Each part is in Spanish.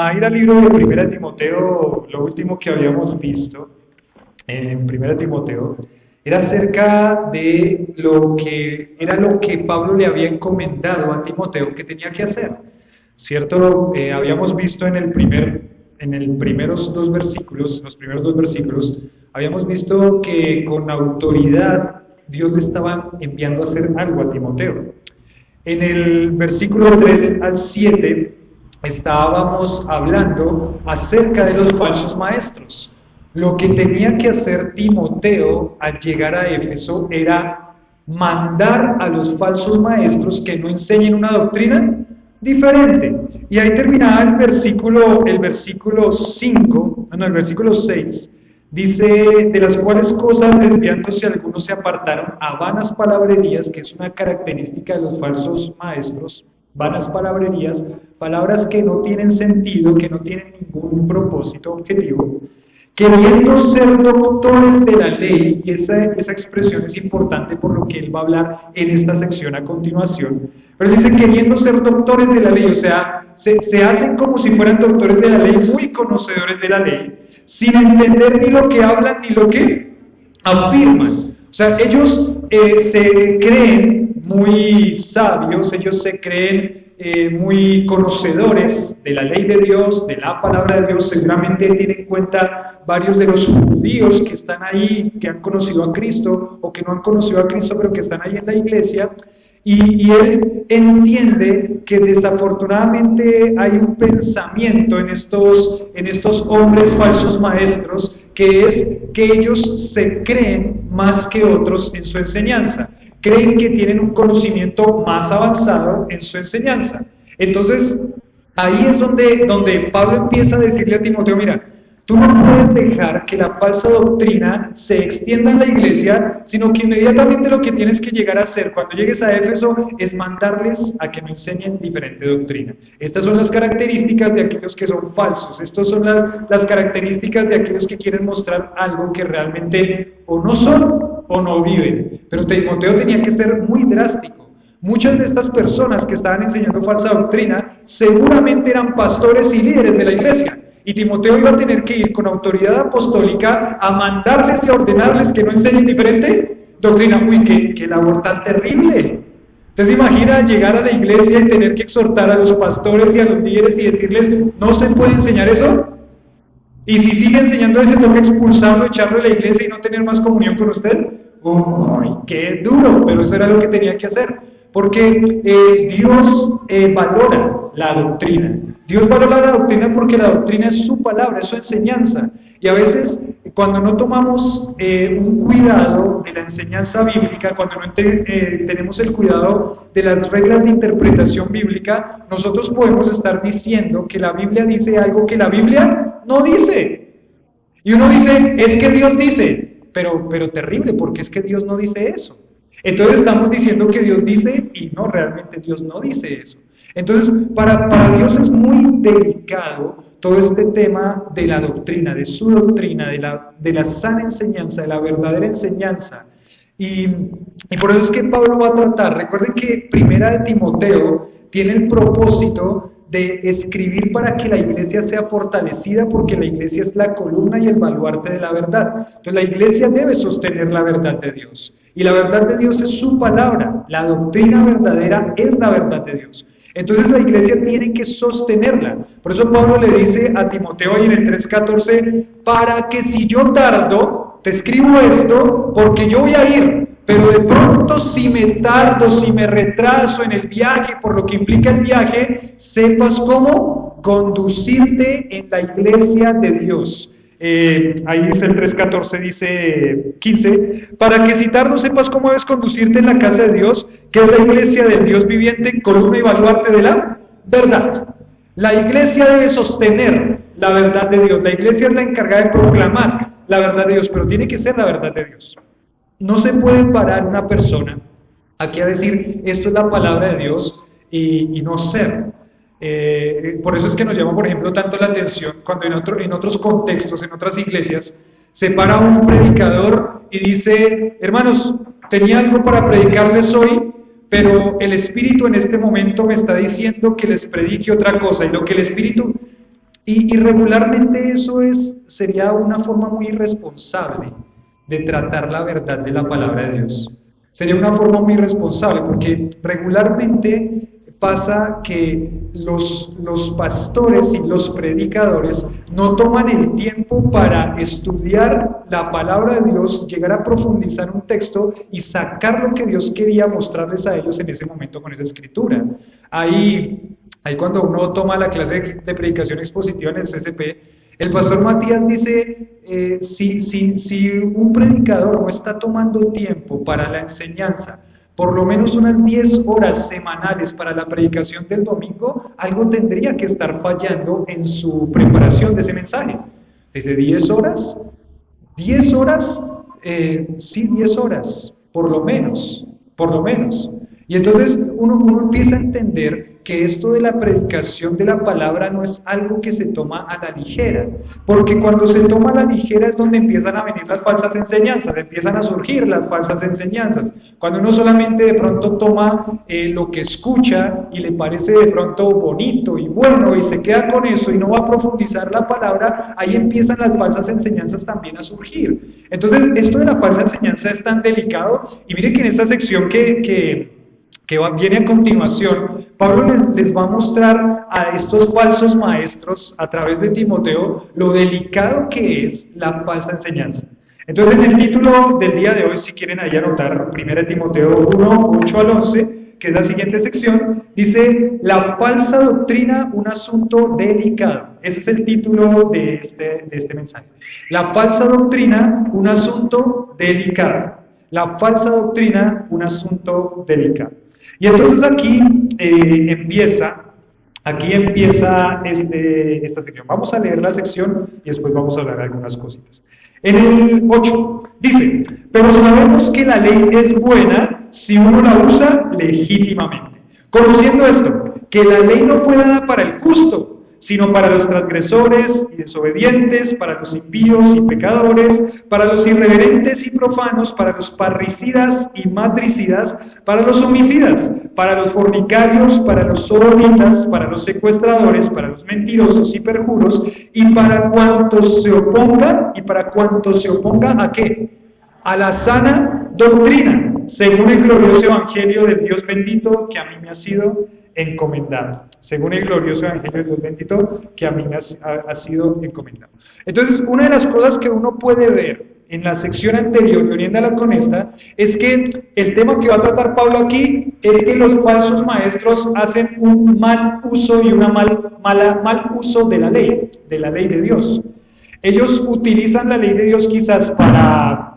a ir al libro de Primera Timoteo, lo último que habíamos visto en Primera Timoteo era acerca de lo que Pablo le había encomendado a Timoteo que tenía que hacer, ¿cierto? Habíamos visto en los primeros dos versículos, habíamos visto que con autoridad Dios le estaba enviando a hacer algo a Timoteo. En el versículo 3 al 7 estábamos hablando acerca de los falsos maestros. Lo que tenía que hacer Timoteo al llegar a Éfeso era mandar a los falsos maestros que no enseñen una doctrina diferente. Y ahí terminaba el versículo 6, dice, de las cuales cosas desviándose algunos se apartaron a vanas palabrerías, que es una característica de los falsos maestros, vanas palabrerías, palabras que no tienen sentido, que no tienen ningún propósito objetivo, queriendo ser doctores de la ley, y esa expresión es importante por lo que él va a hablar en esta sección a continuación, pero dice queriendo ser doctores de la ley, o sea, se hacen como si fueran doctores de la ley, muy conocedores de la ley, sin entender ni lo que hablan ni lo que afirman. O sea, ellos se creen muy sabios, ellos se creen muy conocedores de la ley de Dios, de la palabra de Dios. Seguramente tienen en cuenta varios de los judíos que están ahí, que han conocido a Cristo o que no han conocido a Cristo, pero que están ahí en la iglesia. Y él entiende que desafortunadamente hay un pensamiento en estos hombres falsos maestros, que es que ellos se creen más que otros en su enseñanza, creen que tienen un conocimiento más avanzado en su enseñanza. Entonces, ahí es donde Pablo empieza a decirle a Timoteo, mira, tú no puedes dejar que la falsa doctrina se extienda en la iglesia, sino que inmediatamente lo que tienes que llegar a hacer cuando llegues a Éfeso es mandarles a que no enseñen diferente doctrina. Estas son las características de aquellos que son falsos, estas son las características de aquellos que quieren mostrar algo que realmente o no son o no viven. Pero Timoteo tenía que ser muy drástico. Muchas de estas personas que estaban enseñando falsa doctrina seguramente eran pastores y líderes de la iglesia. Y Timoteo iba a tener que ir con autoridad apostólica a mandarles y a ordenarles que no enseñen diferente doctrina. Uy, qué labor tan terrible. ¿Usted se imagina llegar a la iglesia y tener que exhortar a los pastores y a los líderes y decirles, no se puede enseñar eso? Y si sigue enseñando eso, toca expulsarlo, echarlo de la iglesia y no tener más comunión con usted. Uy, qué duro, pero eso era lo que tenía que hacer. Porque Dios valora la doctrina. Dios valora la doctrina porque la doctrina es su palabra, es su enseñanza. Y a veces, cuando no tomamos un cuidado de la enseñanza bíblica, cuando no tenemos el cuidado de las reglas de interpretación bíblica, nosotros podemos estar diciendo que la Biblia dice algo que la Biblia no dice. Y uno dice, es que Dios dice, pero terrible, porque es que Dios no dice eso. Entonces estamos diciendo que Dios dice y no, realmente Dios no dice eso. Entonces, para Dios es muy delicado todo este tema de la doctrina, de su doctrina, de la sana enseñanza, de la verdadera enseñanza. Y por eso es que Pablo va a tratar. Recuerden que Primera de Timoteo tiene el propósito de escribir para que la iglesia sea fortalecida, porque la iglesia es la columna y el baluarte de la verdad. Entonces la iglesia debe sostener la verdad de Dios. Y la verdad de Dios es su palabra. La doctrina verdadera es la verdad de Dios. Entonces la iglesia tiene que sostenerla. Por eso Pablo le dice a Timoteo ahí en el 3:14, para que si yo tardo, te escribo esto, porque yo voy a ir, pero de pronto si me tardo, si me retraso en el viaje, por lo que implica el viaje, sepas cómo conducirte en la iglesia de Dios. Ahí dice el 3:14, dice 15, para que si tardo sepas cómo debes conducirte en la casa de Dios, que es la iglesia del Dios viviente, columna y baluarte de la verdad. La iglesia debe sostener la verdad de Dios, la iglesia es la encargada de proclamar la verdad de Dios, pero tiene que ser la verdad de Dios. No se puede parar una persona aquí a decir, esto es la palabra de Dios, y no ser. Por eso es que nos llama, por ejemplo, tanto la atención cuando en otros contextos, en otras iglesias, se para un predicador y dice, hermanos, tenía algo para predicarles hoy, pero el Espíritu en este momento me está diciendo que les predique otra cosa, y lo que el Espíritu Y regularmente eso sería una forma muy irresponsable de tratar la verdad de la palabra de Dios. Sería una forma muy irresponsable porque regularmente pasa que los pastores y los predicadores no toman el tiempo para estudiar la palabra de Dios, llegar a profundizar un texto y sacar lo que Dios quería mostrarles a ellos en ese momento con esa escritura. Ahí cuando uno toma la clase de predicación expositiva en el CCP, el pastor Matías dice, si un predicador no está tomando tiempo para la enseñanza, por lo menos unas 10 horas semanales para la predicación del domingo, algo tendría que estar fallando en su preparación de ese mensaje. Dice, ¿10 horas? ¿10 horas? Sí, 10 horas, por lo menos. Y entonces uno empieza a entender que esto de la predicación de la palabra no es algo que se toma a la ligera, porque cuando se toma a la ligera es donde empiezan a venir las falsas enseñanzas, empiezan a surgir las falsas enseñanzas. Cuando uno solamente de pronto toma lo que escucha y le parece de pronto bonito y bueno y se queda con eso y no va a profundizar la palabra, ahí empiezan las falsas enseñanzas también a surgir. Entonces esto de la falsa enseñanza es tan delicado, y miren que en esta sección que viene a continuación, Pablo les va a mostrar a estos falsos maestros a través de Timoteo lo delicado que es la falsa enseñanza. Entonces en el título del día de hoy, si quieren ahí anotar 1 Timoteo 1, 8 al 11, que es la siguiente sección, dice, la falsa doctrina, un asunto delicado. Ese es el título de este mensaje. La falsa doctrina, un asunto delicado. La falsa doctrina, un asunto delicado. Y entonces aquí empieza esta sección. Vamos a leer la sección y después vamos a hablar de algunas cositas. En el 8 dice, pero sabemos que la ley es buena si uno la usa legítimamente. Conociendo esto, que la ley no fue dada para el justo, sino para los transgresores y desobedientes, para los impíos y pecadores, para los irreverentes y profanos, para los parricidas y matricidas, para los homicidas, para los fornicarios, para los sodomitas, para los secuestradores, para los mentirosos y perjuros, y para cuantos se opongan, ¿a qué? A la sana doctrina, según el glorioso evangelio del Dios bendito que a mí me ha sido encomendado. Según el glorioso evangelio del Dios bendito que a mí me ha sido encomendado. Entonces, una de las cosas que uno puede ver en la sección anterior, y uniéndola con esta, es que el tema que va a tratar Pablo aquí es que los falsos maestros hacen un mal uso y mal uso de la ley de Dios. Ellos utilizan la ley de Dios quizás para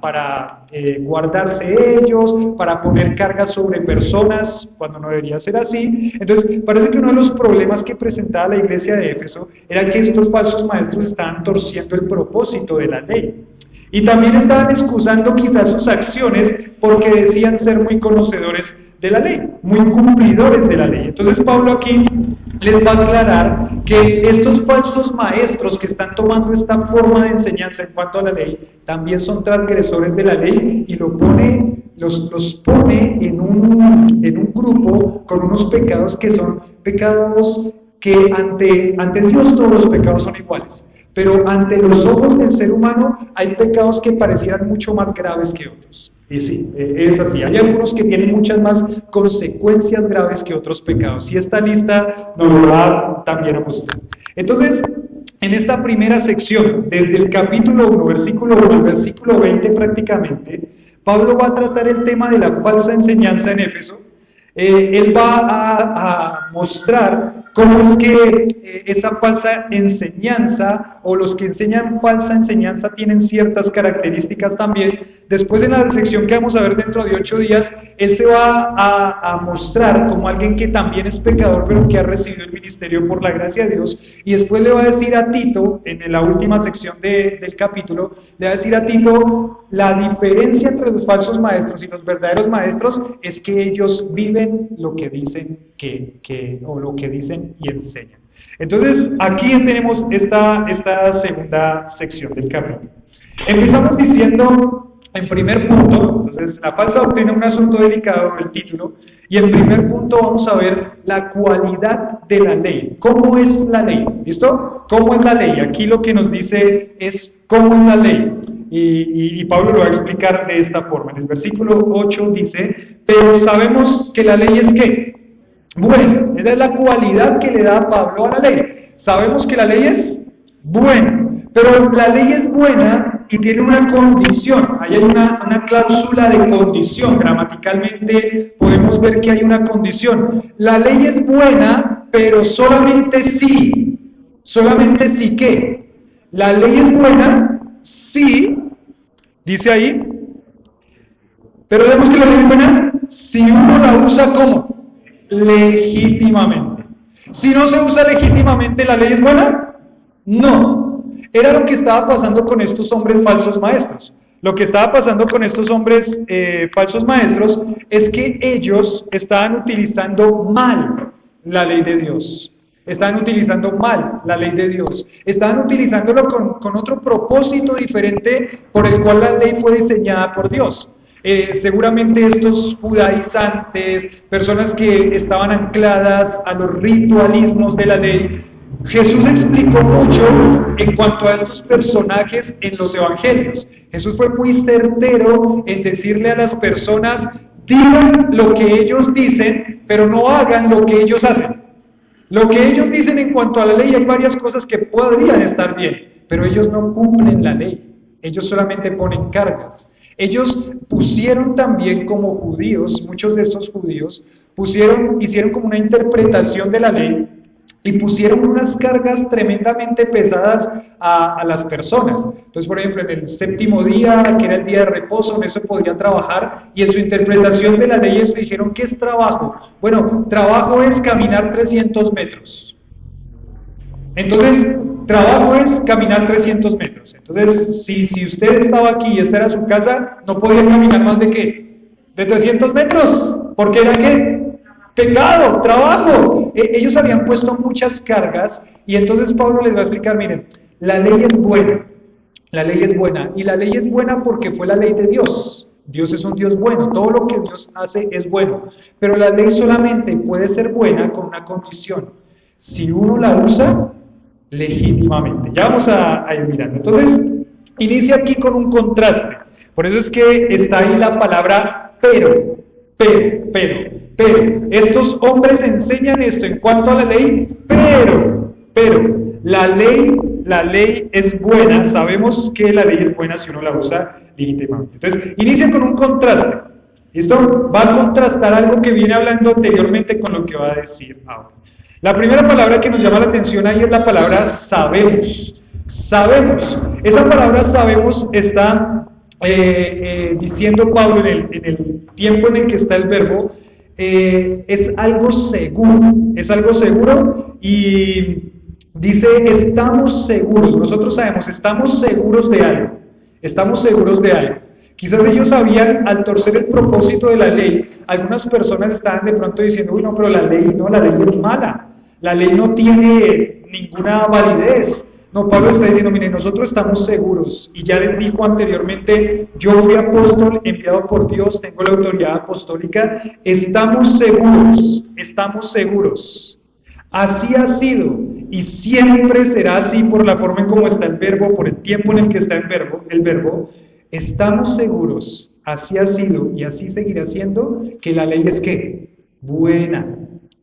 guardarse ellos, para poner cargas sobre personas, cuando no debería ser así. Entonces, parece que uno de los problemas que presentaba la iglesia de Éfeso era que estos falsos maestros estaban torciendo el propósito de la ley. Y también estaban excusando quizás sus acciones porque decían ser muy conocedores de la ley, muy cumplidores de la ley. Entonces Pablo aquí les va a aclarar que estos falsos maestros que están tomando esta forma de enseñanza en cuanto a la ley, también son transgresores de la ley y los pone en un grupo con unos pecados que son pecados que ante Dios todos los pecados son iguales. Pero ante los ojos del ser humano hay pecados que parecieran mucho más graves que otros. Y sí, es así. Hay algunos que tienen muchas más consecuencias graves que otros pecados. Y esta lista nos lo va también a mostrar. Entonces, en esta primera sección, desde el capítulo 1, versículo 1 al versículo 20 prácticamente, Pablo va a tratar el tema de la falsa enseñanza en Éfeso. Él va a mostrar cómo es que esa falsa enseñanza o los que enseñan falsa enseñanza tienen ciertas características también. Después, en la sección que vamos a ver dentro de 8 días, él se va a mostrar como alguien que también es pecador, pero que ha recibido el ministerio por la gracia de Dios. Y después le va a decir a Tito, en la última sección del capítulo, le va a decir a Tito, la diferencia entre los falsos maestros y los verdaderos maestros es que ellos viven lo que dicen o lo que dicen y enseñan. Entonces, aquí tenemos esta segunda sección del capítulo. Empezamos diciendo, en primer punto, entonces, la falsa doctrina, un asunto delicado, el título, Y en primer punto vamos a ver la cualidad de la ley. ¿Cómo es la ley? ¿Listo? ¿Cómo es la ley? Aquí lo que nos dice es cómo es la ley. Y Pablo lo va a explicar de esta forma. En el versículo 8 dice, pero sabemos que la ley es ¿qué? Buena. Esa es la cualidad que le da Pablo a la ley. Sabemos que la ley es buena. Pero la ley es buena y tiene una condición. Ahí hay una cláusula de condición. Gramaticalmente podemos ver que hay una condición. La ley es buena, pero solamente si. ¿Solamente si qué? La ley es buena si, dice ahí, pero vemos que la ley es buena si uno la usa ¿cómo? Legítimamente. Si no se usa legítimamente, ¿la ley es buena? No. Era lo que estaba pasando con estos hombres falsos maestros. Lo que estaba pasando con estos hombres falsos maestros es que ellos estaban utilizando mal la ley de Dios. Estaban utilizando mal la ley de Dios. Estaban utilizándolo con otro propósito diferente por el cual la ley fue diseñada por Dios. Seguramente estos judaizantes, personas que estaban ancladas a los ritualismos de la ley, Jesús explicó mucho en cuanto a estos personajes en los evangelios. Jesús fue muy certero en decirle a las personas, digan lo que ellos dicen, pero no hagan lo que ellos hacen. Lo que ellos dicen en cuanto a la ley, hay varias cosas que podrían estar bien, pero ellos no cumplen la ley. Ellos solamente ponen cargas. Ellos pusieron también como judíos, muchos de esos judíos, hicieron como una interpretación de la ley, y pusieron unas cargas tremendamente pesadas a las personas. Entonces, por ejemplo, en el séptimo día, que era el día de reposo, en eso podrían trabajar, y en su interpretación de la ley ellos dijeron, ¿qué es trabajo? Bueno, trabajo es caminar 300 metros. Entonces, trabajo es caminar 300 metros. Entonces, si usted estaba aquí y esta era su casa, no podía caminar más de ¿qué? De 300 metros, porque era ¿qué? Pecado, trabajo. Ellos habían puesto muchas cargas y entonces Pablo les va a explicar, miren, la ley es buena, y la ley es buena porque fue la ley de Dios. Dios es un Dios bueno, todo lo que Dios hace es bueno, pero la ley solamente puede ser buena con una condición, si uno la usa legítimamente. Ya vamos a ir mirando. Entonces, inicia aquí con un contraste, por eso es que está ahí la palabra pero. Estos hombres enseñan esto en cuanto a la ley, pero la ley es buena, sabemos que la ley es buena si uno la usa legítimamente. Entonces, inicia con un contraste. Esto va a contrastar algo que viene hablando anteriormente con lo que va a decir ahora. La primera palabra que nos llama la atención ahí es la palabra sabemos. Esa palabra sabemos está diciendo Pablo en el tiempo en el que está el verbo, es algo seguro y dice estamos seguros, nosotros sabemos, estamos seguros de algo. Quizás ellos sabían, al torcer el propósito de la ley, algunas personas estaban de pronto diciendo, uy no, pero la ley es mala, la ley no tiene ninguna validez. No, Pablo está diciendo, mire, nosotros estamos seguros, y ya les dijo anteriormente, yo fui apóstol enviado por Dios, tengo la autoridad apostólica, estamos seguros, así ha sido, y siempre será así por la forma en cómo está el verbo, por el tiempo en el que está el verbo, estamos seguros, así ha sido, y así seguirá siendo, que la ley es ¿qué? Buena.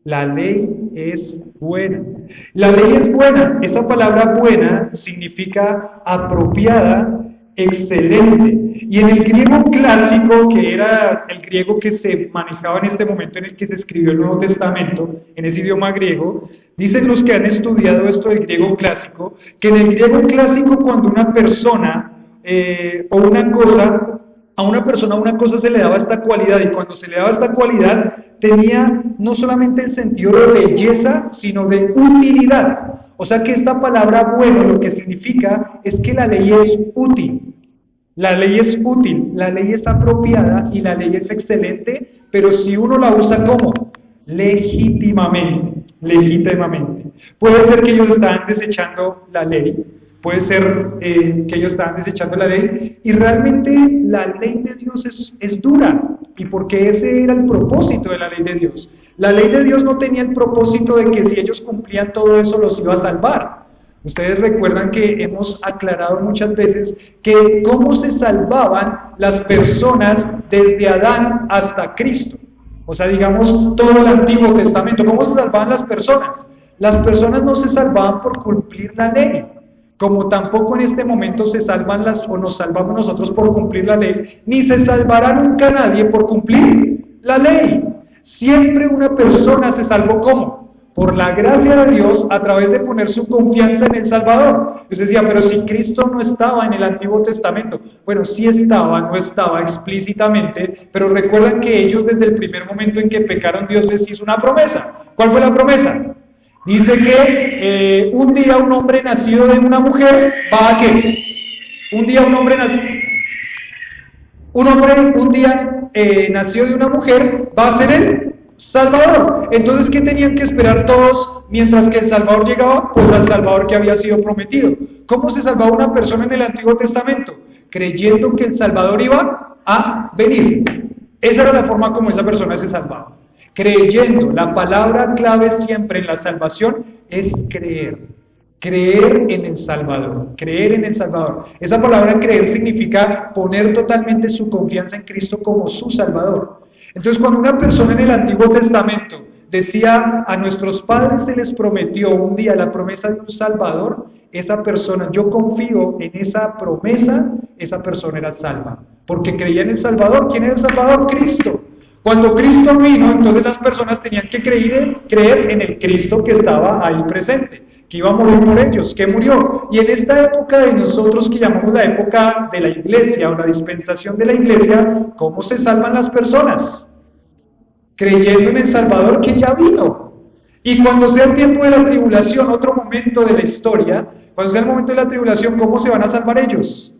La ley es buena. La ley es buena. Esa palabra buena significa apropiada, excelente. Y en el griego clásico, que era el griego que se manejaba en este momento en el que se escribió el Nuevo Testamento, en ese idioma griego, dicen los que han estudiado esto del griego clásico, que en el griego clásico cuando una persona o una cosa, a una persona una cosa se le daba esta cualidad, y cuando se le daba esta cualidad tenía no solamente el sentido de belleza, sino de utilidad. O sea que esta palabra bueno lo que significa es que la ley es útil. La ley es útil, la ley es apropiada y la ley es excelente, pero si uno la usa ¿cómo? Legítimamente. Puede ser que ellos estaban desechando la ley, puede ser que ellos estaban desechando la ley, y realmente la ley de Dios es dura, y porque ese era el propósito de la ley de Dios. La ley de Dios no tenía el propósito de que si ellos cumplían todo eso los iba a salvar. Ustedes recuerdan que hemos aclarado muchas veces que cómo se salvaban las personas desde Adán hasta Cristo. O sea, digamos, todo el Antiguo Testamento. ¿Cómo se salvaban las personas? Las personas no se salvaban por cumplir la ley, como tampoco en este momento se salvan o nos salvamos nosotros por cumplir la ley, ni se salvará nunca nadie por cumplir la ley. Siempre una persona se salvó ¿cómo? Por la gracia de Dios a través de poner su confianza en el Salvador. Yo decía, pero si Cristo no estaba en el Antiguo Testamento. Bueno, sí estaba, no estaba explícitamente, pero recuerdan que ellos desde el primer momento en que pecaron Dios les hizo una promesa. ¿Cuál fue la promesa? Dice que un día un hombre nacido de una mujer va a ¿qué? Un día nacido de una mujer va a ser el Salvador. Entonces, ¿qué tenían que esperar todos mientras que el Salvador llegaba? Pues al Salvador que había sido prometido. ¿Cómo se salvaba una persona en el Antiguo Testamento? Creyendo que el Salvador iba a venir. Esa era la forma como esa persona se salvaba. Creyendo. La palabra clave siempre en la salvación es creer. Creer en el Salvador. Creer en el Salvador. Esa palabra creer significa poner totalmente su confianza en Cristo como su Salvador. Entonces, cuando una persona en el Antiguo Testamento decía a nuestros padres se les prometió un día la promesa de un Salvador, esa persona, yo confío en esa promesa, esa persona era salva. Porque creía en el Salvador. ¿Quién era el Salvador? Cristo. Cuando Cristo vino, entonces las personas tenían que creer en el Cristo que estaba ahí presente, que iba a morir por ellos, que murió. Y en esta época de nosotros que llamamos la época de la iglesia o la dispensación de la iglesia, ¿cómo se salvan las personas? Creyendo en el Salvador que ya vino. Y cuando sea el tiempo de la tribulación, otro momento de la historia, cuando sea el momento de la tribulación, ¿cómo se van a salvar ellos?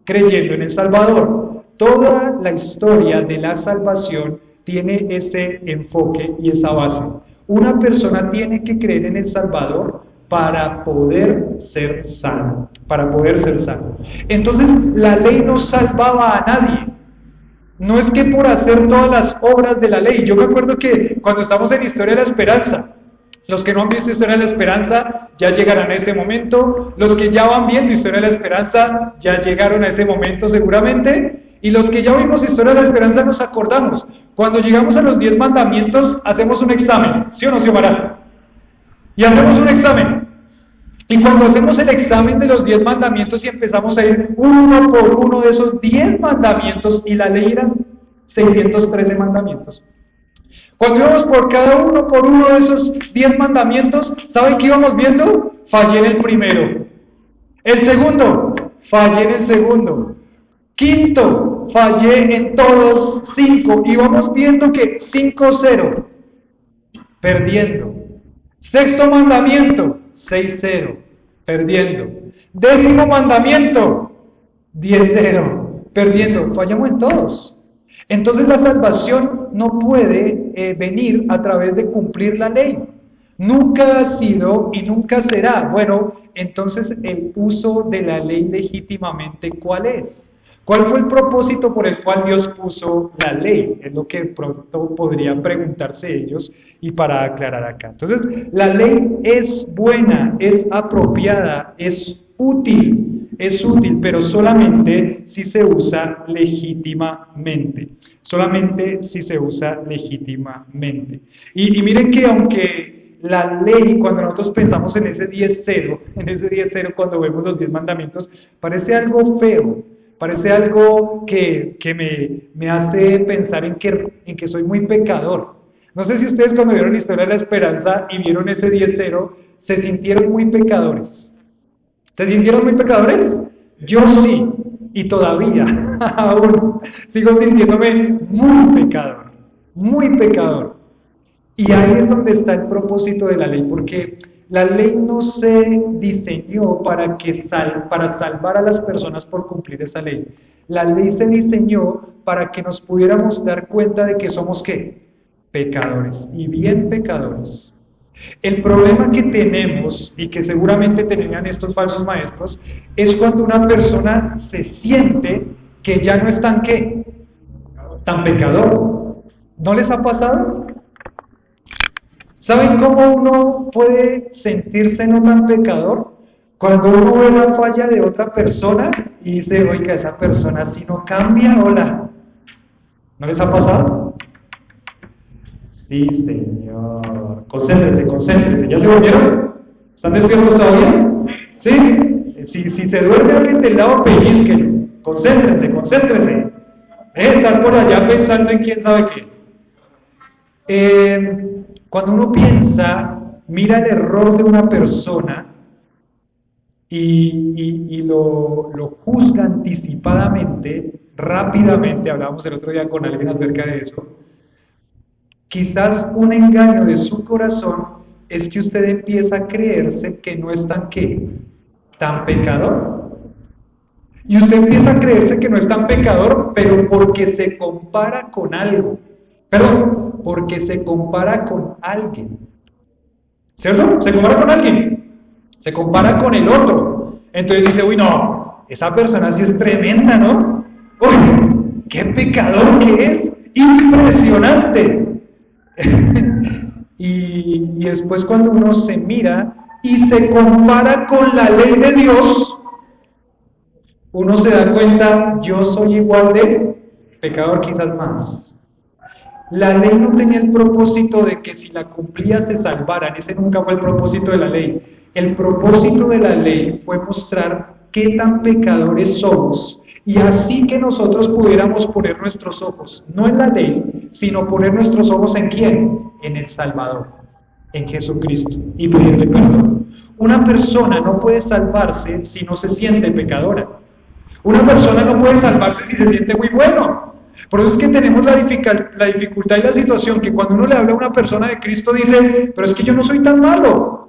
Creyendo en el Salvador. Toda la historia de la salvación tiene ese enfoque y esa base. Una persona tiene que creer en el Salvador para poder ser salvo. Para poder ser salvo. Entonces, la ley no salvaba a nadie. No es que por hacer todas las obras de la ley. Yo me acuerdo que cuando estamos en Historia de la Esperanza, los que no han visto Historia de la Esperanza ya llegarán a ese momento. Los que ya van viendo Historia de la Esperanza ya llegaron a ese momento seguramente. Y los que ya vimos Historia de la Esperanza nos acordamos. Cuando llegamos a los 10 mandamientos hacemos un examen. ¿Sí o no, Xiomara? Y hacemos un examen. Y cuando hacemos el examen de los 10 mandamientos y empezamos a ir uno por uno de esos 10 mandamientos, y la ley eran 613 mandamientos. Cuando íbamos por cada uno por uno de esos 10 mandamientos, ¿saben qué íbamos viendo? Fallé en el primero. El segundo, fallé en el segundo. Quinto, fallé en todos 5. Y vamos viendo que 5-0, perdiendo. Sexto mandamiento, 6-0, perdiendo. Décimo mandamiento, 10-0, perdiendo. Fallamos en todos. Entonces la salvación no puede venir a través de cumplir la ley. Nunca ha sido y nunca será. Bueno, entonces el uso de la ley legítimamente, ¿cuál es? ¿Cuál fue el propósito por el cual Dios puso la ley? Es lo que pronto podrían preguntarse ellos y para aclarar acá. Entonces, la ley es buena, es apropiada, es útil, pero solamente si se usa legítimamente. Solamente si se usa legítimamente. Y miren que aunque la ley, cuando nosotros pensamos en ese 10-0, cuando vemos los 10 mandamientos, parece algo feo. Parece algo que me hace pensar en que soy muy pecador. No sé si ustedes cuando vieron Historia de la Esperanza y vieron ese 10-0, se sintieron muy pecadores. ¿Se sintieron muy pecadores? Yo sí, y todavía aún sigo sintiéndome muy pecador, muy pecador. Y ahí es donde está el propósito de la ley, porque la ley no se diseñó para salvar a las personas por cumplir esa ley. La ley se diseñó para que nos pudiéramos dar cuenta de que somos ¿qué? Pecadores, y bien pecadores. El problema que tenemos, y que seguramente tenían estos falsos maestros, es cuando una persona se siente que ya no están ¿qué? tan pecador. ¿No les ha pasado? ¿Saben cómo uno puede sentirse no tan pecador? Cuando uno ve la falla de otra persona y dice, oiga, esa persona si no cambia, hola. ¿No les ha pasado? Sí, señor. Concéntrense, concéntrense. ¿Ya se volvieron? ¿Están despiertos todavía? ¿Sí? Si se duerme alguien del lado, pellizquenlo. Concéntrense, concéntrense. Estar por allá pensando en quién sabe qué. Cuando uno piensa, mira el error de una persona y lo juzga anticipadamente, rápidamente, hablábamos el otro día con alguien acerca de eso, quizás un engaño de su corazón es que usted empieza a creerse que no es tan ¿qué? Tan pecador. Y usted empieza a creerse que no es tan pecador, pero porque se compara con algo. Perdón, porque se compara con alguien. ¿Cierto? Se compara con alguien. Se compara con el otro. Entonces dice, uy, no, esa persona sí es tremenda, ¿no? Uy, qué pecador que es. Impresionante. y después cuando uno se mira y se compara con la ley de Dios, uno se da cuenta, yo soy igual de pecador, quizás más. La ley no tenía el propósito de que si la cumplías te salvaran, ese nunca fue el propósito de la ley. El propósito de la ley fue mostrar qué tan pecadores somos, y así que nosotros pudiéramos poner nuestros ojos, no en la ley, sino poner nuestros ojos en ¿quién? En el Salvador, en Jesucristo, y pedirle perdón. Una persona no puede salvarse si no se siente pecadora. Una persona no puede salvarse si se siente muy bueno. Por eso es que tenemos la dificultad y la situación que cuando uno le habla a una persona de Cristo dice, pero es que yo no soy tan malo.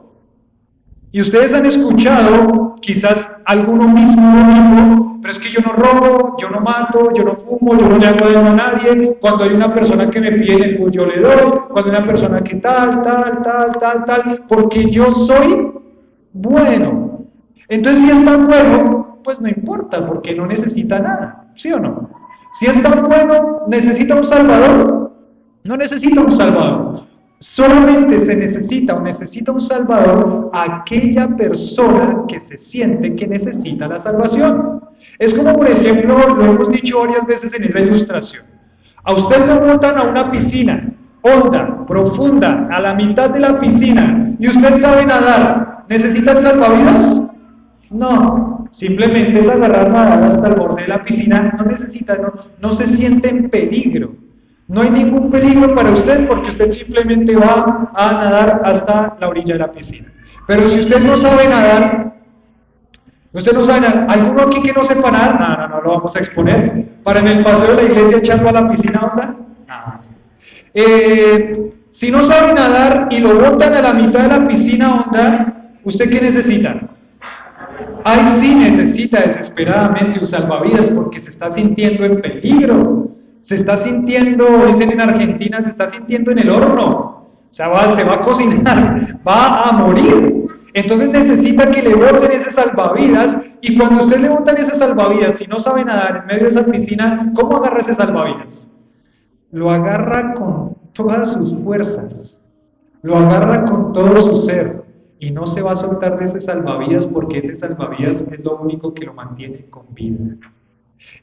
Y ustedes han escuchado, quizás alguno mismo, pero es que yo no robo, yo no mato, yo no fumo, yo no le hago daño a nadie. Cuando hay una persona que me pide el bus, yo le doy. Cuando hay una persona que tal, porque yo soy bueno. Entonces, si es tan bueno, pues no importa, porque no necesita nada, ¿sí o no? Si es tan bueno, ¿necesita un salvador? No necesita un salvador. Solamente se necesita un salvador a aquella persona que se siente que necesita la salvación. Es como, por ejemplo, lo hemos dicho varias veces en esa ilustración. A usted lo botan a una piscina, honda, profunda, a la mitad de la piscina, y usted sabe nadar. ¿Necesita el salvavidas? No. Simplemente es agarrar nadar hasta el borde de la piscina, no se siente en peligro. No hay ningún peligro para usted porque usted simplemente va a nadar hasta la orilla de la piscina. Pero si usted no sabe nadar, ¿alguno aquí que no sepa nadar? No lo vamos a exponer. ¿Para en el paseo de la iglesia echarlo a la piscina honda? Si no sabe nadar y lo botan a la mitad de la piscina honda, ¿usted qué necesita? Ahí sí necesita desesperadamente un salvavidas porque se está sintiendo en peligro, se está sintiendo, dicen en Argentina, se está sintiendo en el horno, o sea, se va a cocinar, va a morir. Entonces necesita que le boten ese salvavidas, y cuando usted le botan ese salvavidas, si no sabe nadar en medio de esa piscina, ¿cómo agarra ese salvavidas? Lo agarra con todas sus fuerzas, lo agarra con todo su ser. Y no se va a soltar de ese salvavidas porque ese salvavidas es lo único que lo mantiene con vida.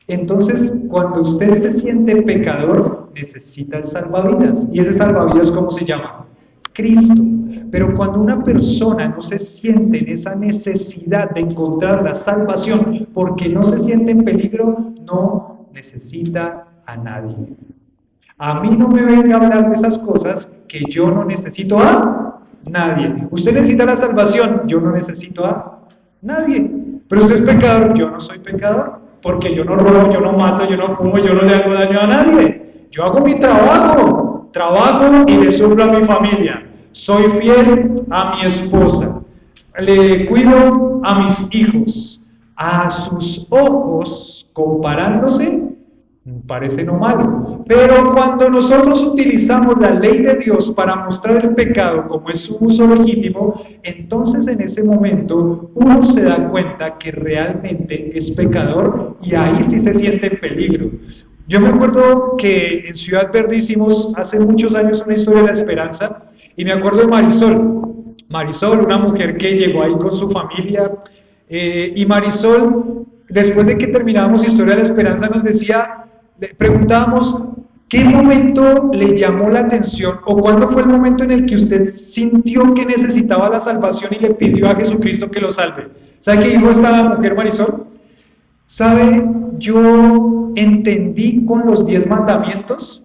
Entonces, cuando usted se siente pecador, necesita el salvavidas. ¿Y ese salvavidas cómo se llama? Cristo. Pero cuando una persona no se siente en esa necesidad de encontrar la salvación porque no se siente en peligro, no necesita a nadie. A mí no me venga a hablar de esas cosas que yo no necesito a nadie. Usted necesita la salvación, yo no necesito a nadie. Pero usted es pecador, yo no soy pecador, porque yo no robo, yo no mato, yo no fumo, yo no le hago daño a nadie. Yo hago mi trabajo y le suplo a mi familia. Soy fiel a mi esposa, le cuido a mis hijos. A sus ojos, comparándose, parece no malo, pero cuando nosotros utilizamos la ley de Dios para mostrar el pecado como es su uso legítimo, entonces en ese momento uno se da cuenta que realmente es pecador y ahí sí se siente en peligro. Yo me acuerdo que en Ciudad Verde hicimos hace muchos años una historia de la esperanza, y me acuerdo de Marisol. Marisol, una mujer que llegó ahí con su familia, y Marisol, después de que terminábamos Historia de la Esperanza, nos decía, le preguntábamos, ¿qué momento le llamó la atención o cuándo fue el momento en el que usted sintió que necesitaba la salvación y le pidió a Jesucristo que lo salve? ¿Sabe qué dijo esta mujer, Marisol? ¿Sabe? Yo entendí con los 10 mandamientos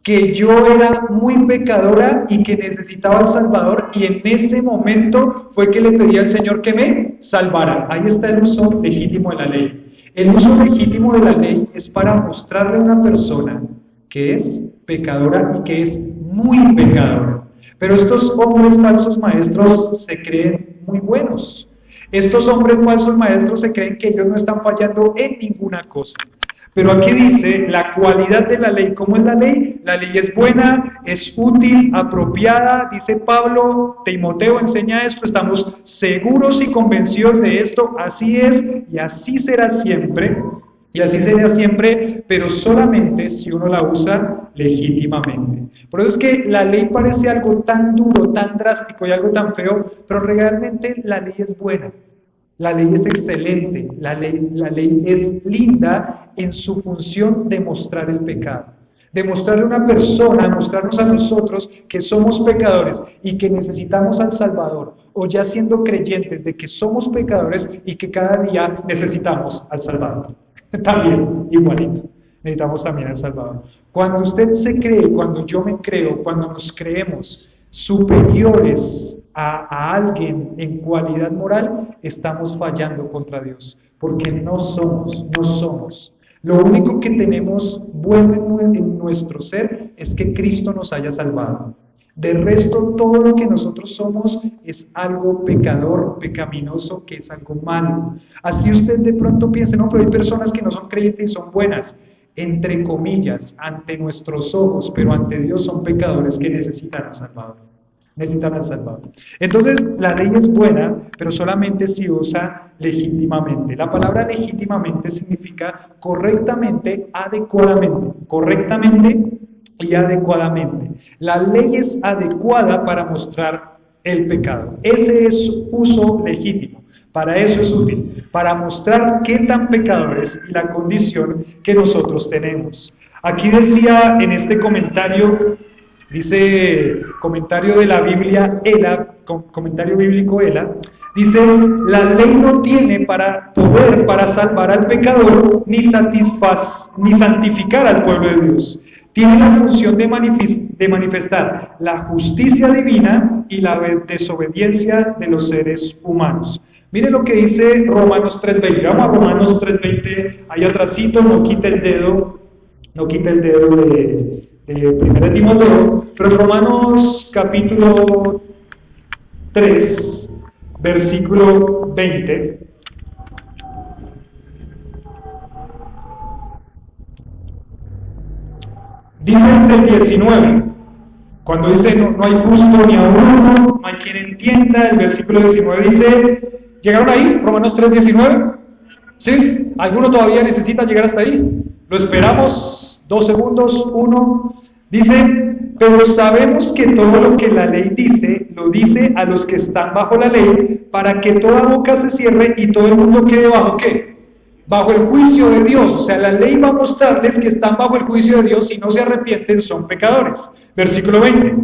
que yo era muy pecadora y que necesitaba al Salvador, y en ese momento fue que le pedí al Señor que me salvara. Ahí está el uso legítimo de la ley. El uso legítimo de la ley es para mostrarle a una persona que es pecadora y que es muy pecadora. Pero estos hombres falsos maestros se creen muy buenos. Estos hombres falsos maestros se creen que ellos no están fallando en ninguna cosa. Pero aquí dice la cualidad de la ley. ¿Cómo es la ley? La ley es buena, es útil, apropiada. Dice Pablo, Timoteo enseña esto, estamos seguros y convencidos de esto. Así es y así será siempre. Y así será siempre, pero solamente si uno la usa legítimamente. Por eso es que la ley parece algo tan duro, tan drástico y algo tan feo, pero realmente la ley es buena. La ley es excelente, la ley es linda en su función de mostrar el pecado, de mostrarle a una persona, mostrarnos a nosotros que somos pecadores y que necesitamos al Salvador, o ya siendo creyentes de que somos pecadores y que cada día necesitamos al Salvador. También, igualito, necesitamos también al Salvador. Cuando usted se cree, cuando yo me creo, cuando nos creemos superiores a alguien en cualidad moral, estamos fallando contra Dios, porque no somos. Lo único que tenemos bueno en nuestro ser es que Cristo nos haya salvado. De resto, todo lo que nosotros somos es algo pecador, pecaminoso, que es algo malo. Así usted de pronto piensa, no, pero hay personas que no son creyentes y son buenas, entre comillas, ante nuestros ojos, pero ante Dios son pecadores que necesitan al Salvador. Entonces, la ley es buena, pero solamente si usa legítimamente. La palabra legítimamente significa correctamente, adecuadamente. Correctamente y adecuadamente. La ley es adecuada para mostrar el pecado. Ese es uso legítimo. Para eso es útil, para mostrar qué tan pecadores y la condición que nosotros tenemos. Aquí decía en este comentario, dice comentario de la Biblia ELA, comentario bíblico ELA, dice, la ley no tiene poder para salvar al pecador ni santificar al pueblo de Dios. Tiene la función de manifestar la justicia divina y la desobediencia de los seres humanos. Mire lo que dice Romanos 3:20. Vamos a Romanos 3:20, ahí atrásito, no quite el dedo de 1 Timoteo, pero Romanos capítulo 3, versículo 20. Dice el 19, cuando dice no hay justo ni a uno, no hay quien entienda, el versículo 19 dice, ¿llegaron ahí? Romanos 3:19, ¿sí? ¿Alguno todavía necesita llegar hasta ahí? Lo esperamos, 2 segundos, 1, dice, pero sabemos que todo lo que la ley dice, lo dice a los que están bajo la ley, para que toda boca se cierre y todo el mundo quede bajo ¿qué? Bajo el juicio de Dios. O sea, la ley va a mostrarles que están bajo el juicio de Dios y no se arrepienten, son pecadores. Versículo 20.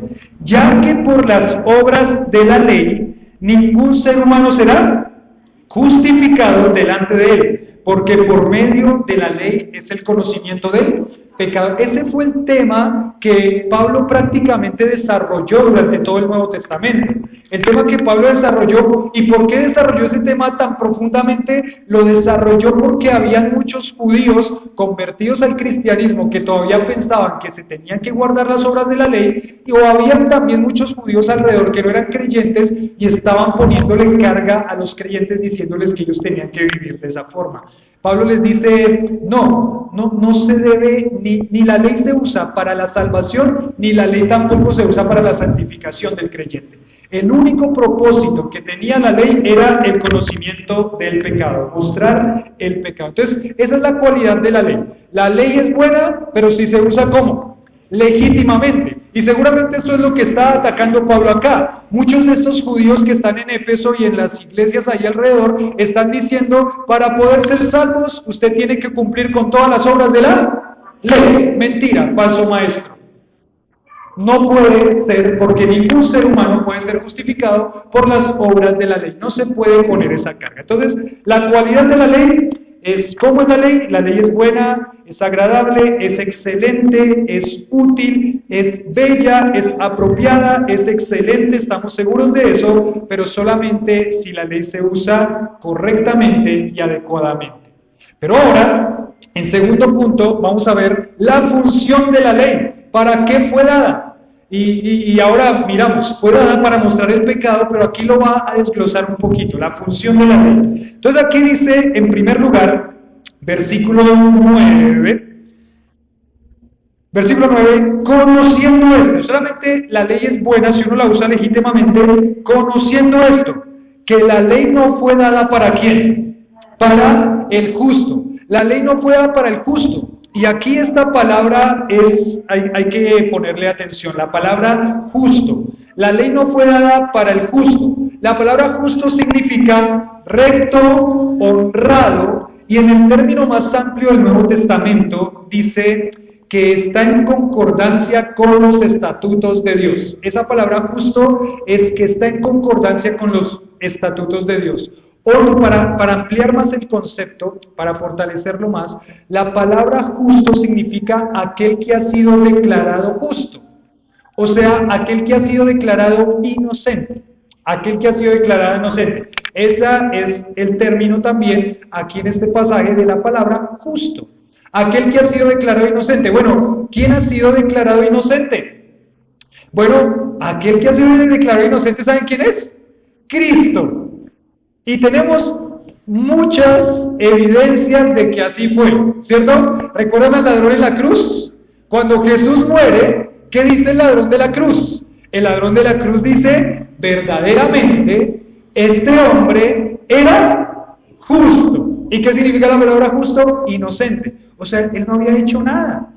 Ya que por las obras de la ley, ningún ser humano será justificado delante de él, porque por medio de la ley es el conocimiento del pecado. Ese fue el tema que Pablo prácticamente desarrolló durante todo el Nuevo Testamento. El tema que Pablo desarrolló, ¿y por qué desarrolló ese tema tan profundamente? Lo desarrolló porque habían muchos judíos convertidos al cristianismo que todavía pensaban que se tenían que guardar las obras de la ley, o habían también muchos judíos alrededor que no eran creyentes y estaban poniéndole carga a los creyentes diciéndoles que ellos tenían que vivir de esa forma. Pablo les dice, no se debe, ni la ley se usa para la salvación, ni la ley tampoco se usa para la santificación del creyente. El único propósito que tenía la ley era el conocimiento del pecado, mostrar el pecado. Entonces, esa es la cualidad de la ley. La ley es buena, pero si se usa ¿cómo? Legítimamente. Y seguramente eso es lo que está atacando Pablo acá. Muchos de estos judíos que están en Éfeso y en las iglesias ahí alrededor están diciendo, para poder ser salvos, usted tiene que cumplir con todas las obras de la ley. Mentira, falso maestro. No puede ser, porque ningún ser humano puede ser justificado por las obras de la ley. No se puede poner esa carga. Entonces, la cualidad de la ley es, ¿cómo es la ley? La ley es buena, es agradable, es excelente, es útil, es bella, es apropiada, es excelente, estamos seguros de eso, pero solamente si la ley se usa correctamente y adecuadamente. Pero ahora, en segundo punto, vamos a ver la función de la ley. ¿Para qué fue dada? Y ahora miramos, fue dada para mostrar el pecado, pero aquí lo va a desglosar un poquito, la función de la ley. Entonces aquí dice, en primer lugar, versículo 9, conociendo esto, solamente la ley es buena si uno la usa legítimamente, conociendo esto, que la ley no fue dada ¿para quién? Para el justo. La ley no fue dada para el justo. Y aquí esta palabra hay que ponerle atención, la palabra justo. La ley no fue dada para el justo. La palabra justo significa recto, honrado, y en el término más amplio del Nuevo Testamento dice que está en concordancia con los estatutos de Dios. Esa palabra justo es que está en concordancia con los estatutos de Dios. O para ampliar más el concepto, para fortalecerlo más, la palabra justo significa aquel que ha sido declarado justo. O sea, aquel que ha sido declarado inocente. Aquel que ha sido declarado inocente. Ese es el término también aquí en este pasaje de la palabra justo. Aquel que ha sido declarado inocente. Bueno, ¿quién ha sido declarado inocente? Bueno, aquel que ha sido declarado inocente, ¿saben quién es? Cristo. Y tenemos muchas evidencias de que así fue, ¿cierto? ¿Recuerdan al ladrón en la cruz? Cuando Jesús muere, ¿qué dice el ladrón de la cruz? El ladrón de la cruz dice, verdaderamente, este hombre era justo. ¿Y qué significa la palabra justo? Inocente. O sea, él no había hecho nada.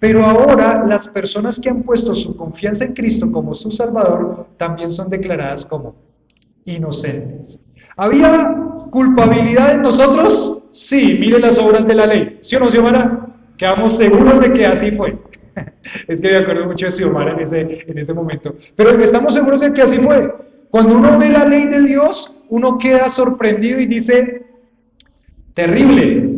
Pero ahora las personas que han puesto su confianza en Cristo como su Salvador, también son declaradas como inocentes. ¿Había culpabilidad en nosotros? Sí, mire las obras de la ley. ¿Sí o no, Xiomara? Quedamos seguros de que así fue. Es que me acuerdo mucho de Xiomara en ese momento. Pero estamos seguros de que así fue. Cuando uno ve la ley de Dios, uno queda sorprendido y dice, terrible,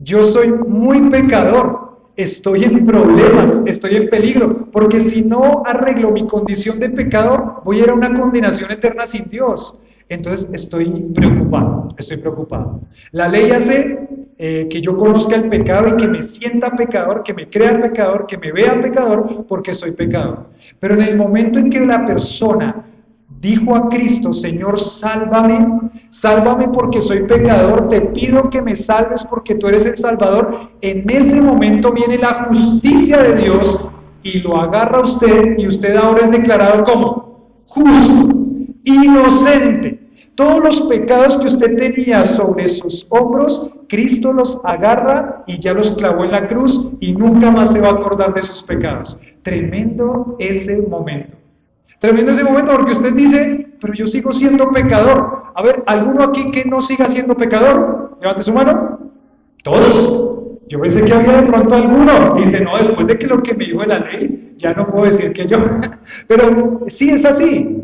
yo soy muy pecador, estoy en problemas, estoy en peligro, porque si no arreglo mi condición de pecador, voy a ir a una condenación eterna sin Dios. Entonces estoy preocupado. La ley hace que yo conozca el pecado y que me sienta pecador, que me crea pecador, que me vea pecador, porque soy pecador. Pero en el momento en que la persona dijo a Cristo, Señor, sálvame porque soy pecador, te pido que me salves porque tú eres el Salvador, en ese momento viene la justicia de Dios y lo agarra a usted y usted ahora es declarado como justo, inocente. Todos los pecados que usted tenía sobre sus hombros, Cristo los agarra y ya los clavó en la cruz y nunca más se va a acordar de sus pecados. Tremendo ese momento. Tremendo ese momento porque usted dice, pero yo sigo siendo pecador. A ver, ¿alguno aquí que no siga siendo pecador? Levante su mano. Todos. Yo pensé que había de pronto alguno. Dice, no, después de que lo que me dijo de la ley, ya no puedo decir que yo. Pero sí es así.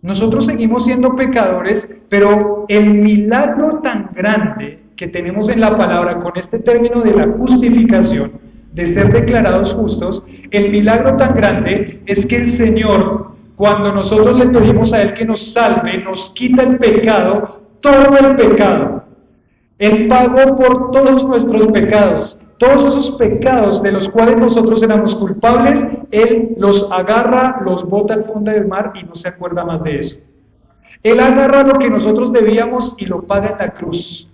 Nosotros seguimos siendo pecadores, pero el milagro tan grande que tenemos en la palabra con este término de la justificación, de ser declarados justos, el milagro tan grande es que el Señor, cuando nosotros le pedimos a Él que nos salve, nos quita el pecado, todo el pecado. Él pagó por todos nuestros pecados. Todos esos pecados de los cuales nosotros éramos culpables, Él los agarra, los bota al fondo del mar y no se acuerda más de eso. Él agarra lo que nosotros debíamos y lo paga en la cruz,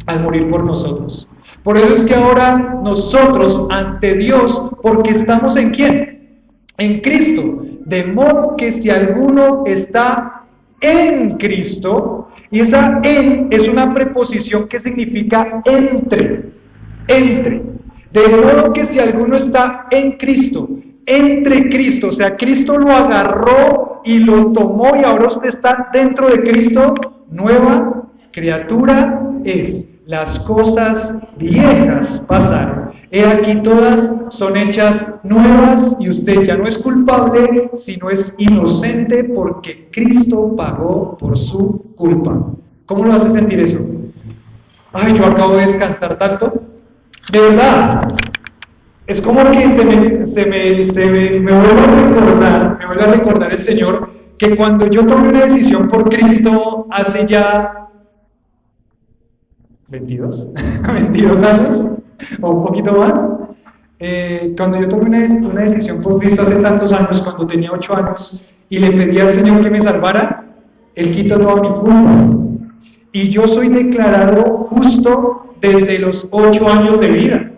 al morir por nosotros. Por eso es que ahora nosotros, ante Dios, porque estamos ¿en quién? En Cristo. de modo que si alguno está en Cristo, y esa en es una preposición que significa entre, de modo que si alguno está en Cristo, entre Cristo, o sea, Cristo lo agarró y lo tomó y ahora usted está dentro de Cristo, nueva criatura es. Las cosas viejas pasaron. He aquí todas son hechas nuevas y usted ya no es culpable, sino es inocente porque Cristo pagó por su culpa. ¿Cómo lo hace sentir eso? Ay, yo acabo de descansar tanto. De verdad, es como que me vuelve a recordar el Señor que cuando yo tomé una decisión por Cristo hace ya 22 años o un poquito más, cuando yo tomé una decisión por Cristo hace tantos años, cuando tenía 8 años y le pedí al Señor que me salvara, Él quitó toda mi culpa y yo soy declarado justo desde los 8 años de vida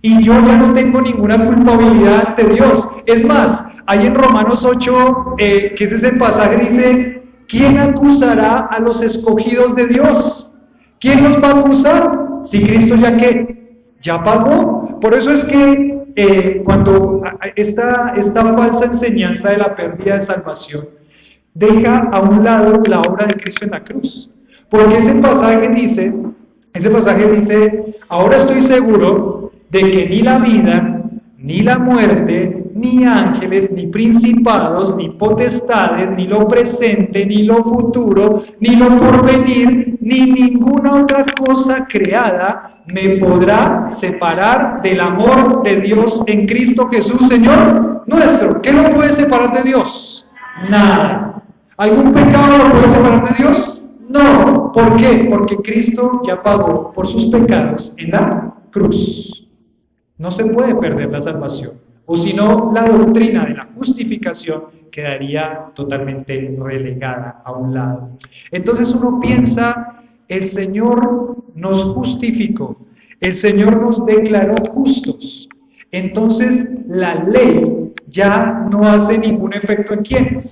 y yo ya no tengo ninguna culpabilidad ante Dios. Es más, ahí en Romanos 8, que es ese pasaje, dice: ¿quién acusará a los escogidos de Dios? ¿Quién nos va a acusar? Si Cristo ya pagó. Por eso es que cuando esta falsa enseñanza de la pérdida de salvación deja a un lado la obra de Cristo en la cruz. Porque ese pasaje dice, ahora estoy seguro de que ni la vida, ni la muerte, ni ángeles, ni principados, ni potestades, ni lo presente, ni lo futuro, ni lo porvenir, ni ninguna otra cosa creada me podrá separar del amor de Dios en Cristo Jesús, Señor nuestro. ¿Qué lo puede separar de Dios? Nada. ¿Algún pecado lo puede separar de Dios? No. ¿Por qué? Porque Cristo ya pagó por sus pecados en la cruz. No se puede perder la salvación. O si no, la doctrina de la justificación quedaría totalmente relegada a un lado. Entonces uno piensa, el Señor nos justificó, el Señor nos declaró justos. Entonces la ley ya no hace ningún efecto en quiénes,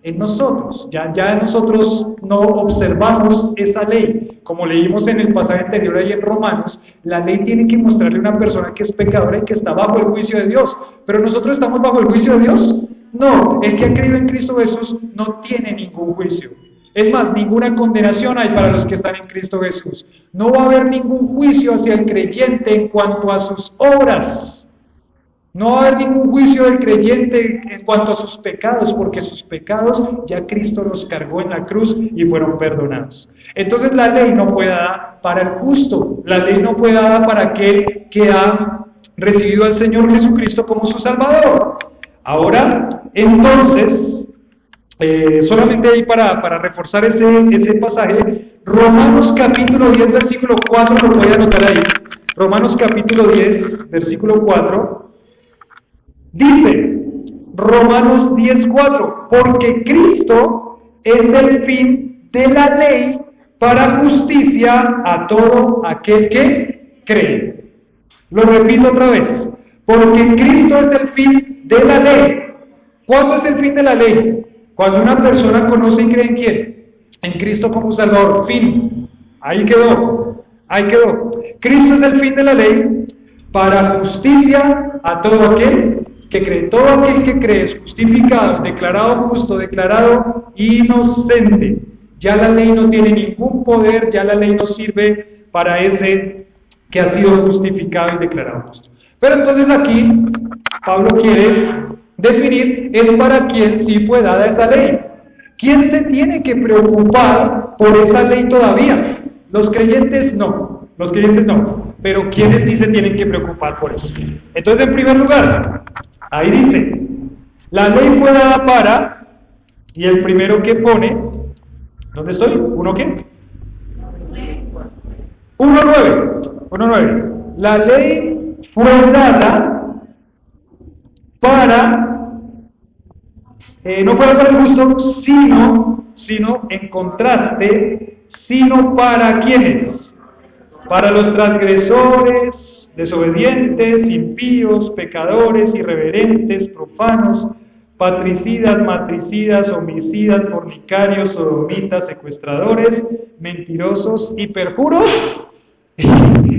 en nosotros. Ya nosotros no observamos esa ley. Como leímos en el pasaje anterior ahí en Romanos, la ley tiene que mostrarle a una persona que es pecadora y que está bajo el juicio de Dios. ¿Pero nosotros estamos bajo el juicio de Dios? No, el que ha creído en Cristo Jesús no tiene ningún juicio. Es más, ninguna condenación hay para los que están en Cristo Jesús. No va a haber ningún juicio hacia el creyente en cuanto a sus obras. No va a haber ningún juicio del creyente en cuanto a sus pecados, porque sus pecados ya Cristo los cargó en la cruz y fueron perdonados. Entonces la ley no fue dada para el justo, la ley no fue dada para aquel que ha recibido al Señor Jesucristo como su Salvador. Ahora, entonces, solamente ahí para reforzar ese pasaje, Romanos capítulo 10, versículo 4, lo voy a anotar ahí. Romanos capítulo 10, versículo 4. Dice, Romanos 10:4, porque Cristo es el fin de la ley para justicia a todo aquel que cree. Lo repito otra vez, porque Cristo es el fin de la ley. ¿Cuándo es el fin de la ley? Cuando una persona conoce y cree en quién, en Cristo como Salvador. Fin. Ahí quedó. Cristo es el fin de la ley para justicia a todo aquel que cree. Todo aquel que cree es justificado, declarado justo, declarado inocente. Ya la ley no tiene ningún poder, ya la ley no sirve para ese que ha sido justificado y declarado justo. Pero entonces aquí Pablo quiere definir es para quién sí fue dada esa ley. ¿Quién se tiene que preocupar por esa ley todavía? Los creyentes no, pero ¿quiénes sí se tienen que preocupar por eso? Entonces, en primer lugar, ahí dice, la ley fue dada para, y el primero que pone, ¿dónde estoy? ¿Uno qué? 1:9. La ley fue dada para, no para el justo, sino en contraste, sino para ¿quiénes? Para los transgresores, desobedientes, impíos, pecadores, irreverentes, profanos, patricidas, matricidas, homicidas, fornicarios, sodomitas, secuestradores, mentirosos y perjuros.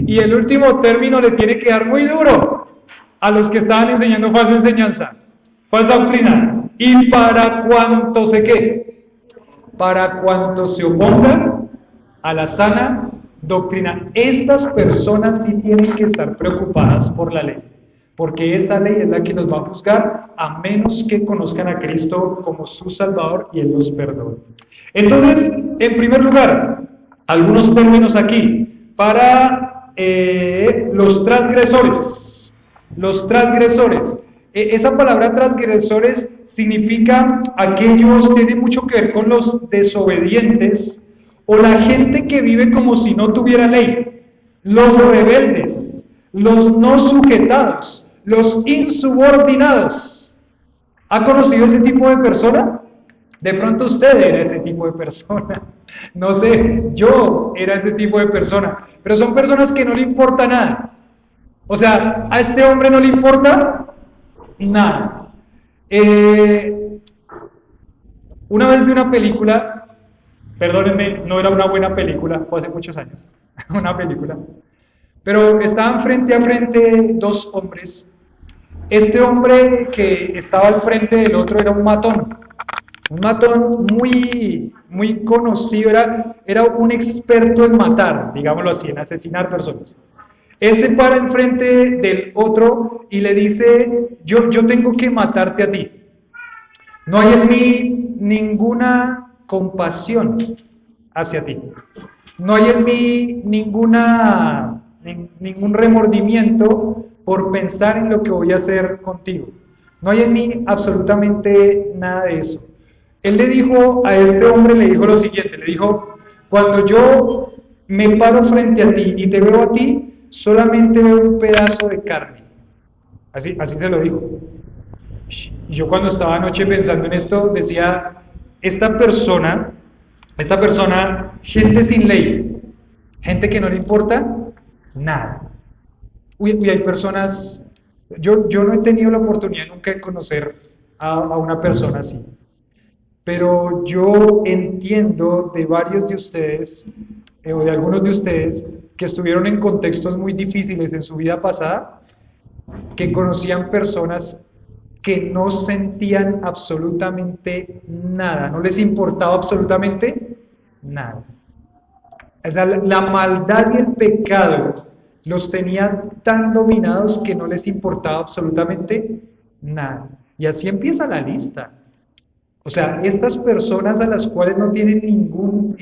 Y el último término le tiene que dar muy duro a los que estaban enseñando falsa enseñanza, falsa doctrina. Y para cuanto se qué, para cuanto se opongan a la sana doctrina. Estas personas sí tienen que estar preocupadas por la ley, porque esa ley es la que nos va a juzgar a menos que conozcan a Cristo como su Salvador y Él los perdone. Entonces, en primer lugar, algunos términos aquí para los transgresores. Los transgresores. Esa palabra transgresores significa aquellos, tiene mucho que ver con los desobedientes o la gente que vive como si no tuviera ley, los rebeldes, los no sujetados, los insubordinados. ¿Ha conocido ese tipo de persona? De pronto usted era ese tipo de persona. No sé, yo era ese tipo de persona. Pero son personas que no le importa nada. O sea, a este hombre no le importa nada. Una vez vi una película, perdónenme, no era una buena película, fue hace muchos años, una película. Pero estaban frente a frente dos hombres. Este hombre que estaba al frente del otro era un matón muy conocido, era un experto en matar, digámoslo así, en asesinar personas. Él se para enfrente del otro y le dice, yo tengo que matarte a ti. No hay en mí ninguna compasión hacia ti. No hay en mí ningún remordimiento por pensar en lo que voy a hacer contigo. No hay en mí absolutamente nada de eso. Él le dijo a este hombre, le dijo lo siguiente, le dijo, cuando yo me paro frente a ti y te veo a ti, solamente veo un pedazo de carne. Así se lo dijo. Y yo cuando estaba anoche pensando en esto, decía, esta persona, gente sin ley, gente que no le importa nada. Uy, hay personas, yo no he tenido la oportunidad nunca de conocer a una persona así. Pero yo entiendo de varios de ustedes, o de algunos de ustedes, que estuvieron en contextos muy difíciles en su vida pasada, que conocían personas que no sentían absolutamente nada, no les importaba absolutamente nada. O sea, la maldad y el pecado los tenían tan dominados que no les importaba absolutamente nada. Y así empieza la lista. O sea, estas personas a las cuales no tienen ningún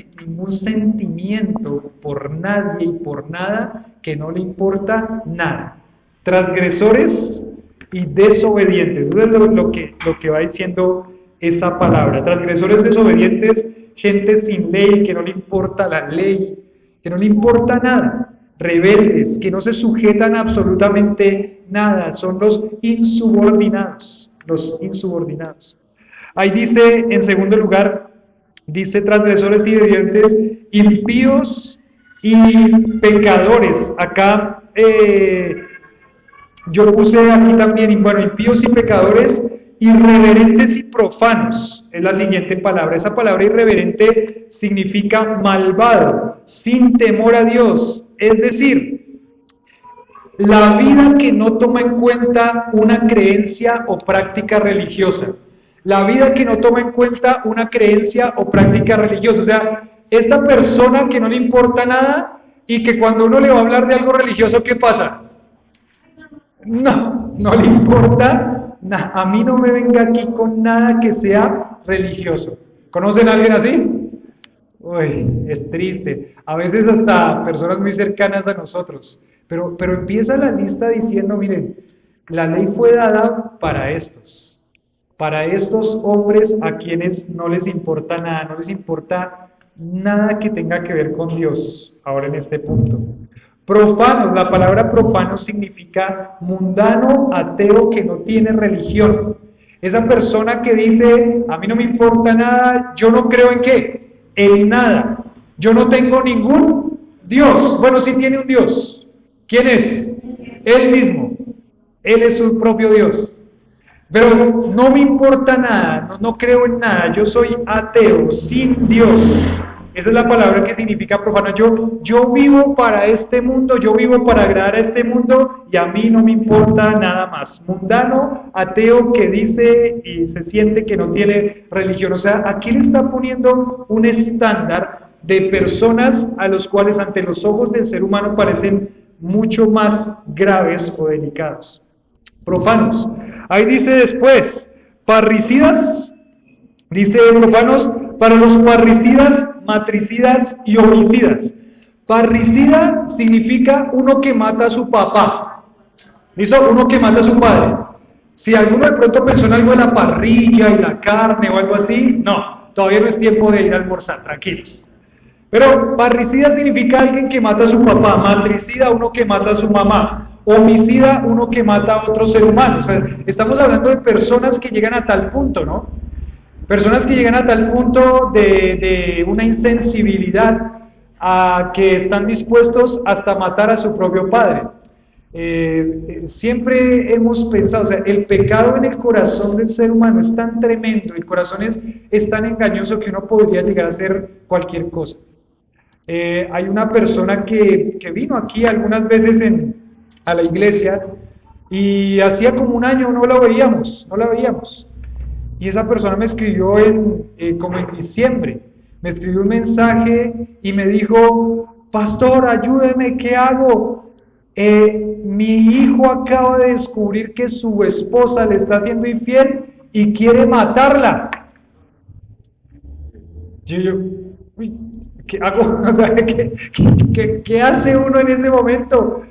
sentimiento por nadie y por nada, que no le importa nada. Transgresores y desobedientes. Eso es lo que va diciendo esa palabra. Transgresores, desobedientes, gente sin ley, que no le importa la ley, que no le importa nada. Rebeldes, que no se sujetan a absolutamente nada. Son los insubordinados. Los insubordinados. Ahí dice, en segundo lugar, dice transgresores y desobedientes, impíos y pecadores. Acá yo puse aquí también, bueno, impíos y pecadores, irreverentes y profanos, es la siguiente palabra. Esa palabra irreverente significa malvado, sin temor a Dios, es decir, la vida que no toma en cuenta una creencia o práctica religiosa. La vida que no toma en cuenta una creencia o práctica religiosa. O sea, esta persona que no le importa nada y que cuando uno le va a hablar de algo religioso, ¿qué pasa? No le importa nada. A mí no me venga aquí con nada que sea religioso. ¿Conocen a alguien así? Uy, es triste. A veces hasta personas muy cercanas a nosotros. Pero empieza la lista diciendo, miren, la ley fue dada para estos hombres a quienes no les importa nada, no les importa nada que tenga que ver con Dios, ahora en este punto. Profanos, la palabra profano significa mundano, ateo, que no tiene religión. Esa persona que dice, a mí no me importa nada, yo no creo en qué, en nada, yo no tengo ningún Dios. Bueno, sí tiene un Dios. ¿Quién es? Él mismo. Él es su propio Dios. Pero no me importa nada, no creo en nada, yo soy ateo, sin Dios. Esa es la palabra que significa profano. Yo vivo para este mundo, yo vivo para agradar a este mundo y a mí no me importa nada más. Mundano, ateo que dice y se siente que no tiene religión. O sea, aquí le está poniendo un estándar de personas a los cuales ante los ojos del ser humano parecen mucho más graves o delicados. Profanos. Ahí dice después, parricidas, dice profanos, para los parricidas, matricidas y homicidas. Parricida significa uno que mata a su papá. ¿Listo? Uno que mata a su padre. Si alguno de pronto pensó en algo de la parrilla y la carne o algo así, no, todavía no es tiempo de ir a almorzar, tranquilos. Pero parricida significa alguien que mata a su papá, matricida uno que mata a su mamá, homicida uno que mata a otro ser humano. O sea, estamos hablando de personas que llegan a tal punto, ¿no? Personas que llegan a tal punto de una insensibilidad a que están dispuestos hasta matar a su propio padre. Siempre hemos pensado, o sea, el pecado en el corazón del ser humano es tan tremendo, el corazón es tan engañoso que uno podría llegar a hacer cualquier cosa. Hay una persona que vino aquí algunas veces a la iglesia y hacía como un año no la veíamos. Y esa persona me escribió como en diciembre, me escribió un mensaje y me dijo, pastor, ayúdeme, ¿qué hago? Mi hijo acaba de descubrir que su esposa le está haciendo infiel y quiere matarla. Uy, ¿qué hago? ¿Qué hace uno en ese momento?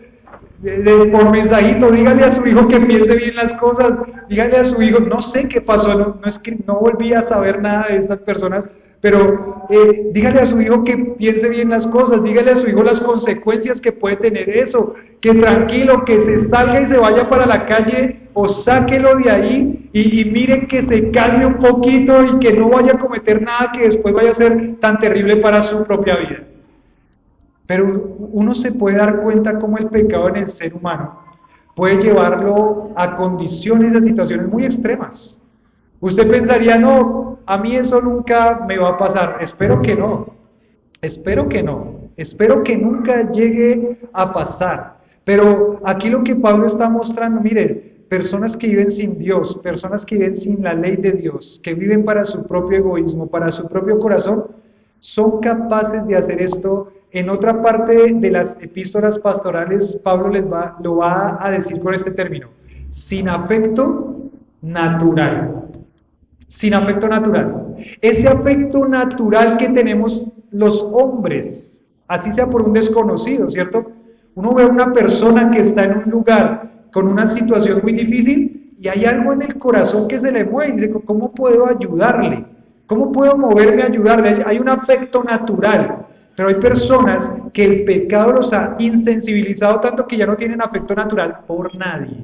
Por mensajito, dígale a su hijo que piense bien las cosas, dígale a su hijo, no sé qué pasó, no volví a saber nada de estas personas, pero dígale a su hijo que piense bien las cosas, dígale a su hijo las consecuencias que puede tener eso, que tranquilo, que se salga y se vaya para la calle o sáquelo de ahí y miren que se calme un poquito y que no vaya a cometer nada que después vaya a ser tan terrible para su propia vida. Pero uno se puede dar cuenta cómo el pecado en el ser humano puede llevarlo a condiciones, a situaciones muy extremas. Usted pensaría, no, a mí eso nunca me va a pasar. Espero que no, espero que nunca llegue a pasar. Pero aquí lo que Pablo está mostrando, mire, personas que viven sin Dios, personas que viven sin la ley de Dios, que viven para su propio egoísmo, para su propio corazón, son capaces de hacer esto. En otra parte de las epístolas pastorales, Pablo lo va a decir con este término, sin afecto natural. Sin afecto natural. Ese afecto natural que tenemos los hombres, así sea por un desconocido, ¿cierto? Uno ve a una persona que está en un lugar con una situación muy difícil y hay algo en el corazón que se le mueve y dice, ¿cómo puedo ayudarle? ¿Cómo puedo moverme a ayudarle? Hay un afecto natural. Pero hay personas que el pecado los ha insensibilizado tanto que ya no tienen afecto natural por nadie.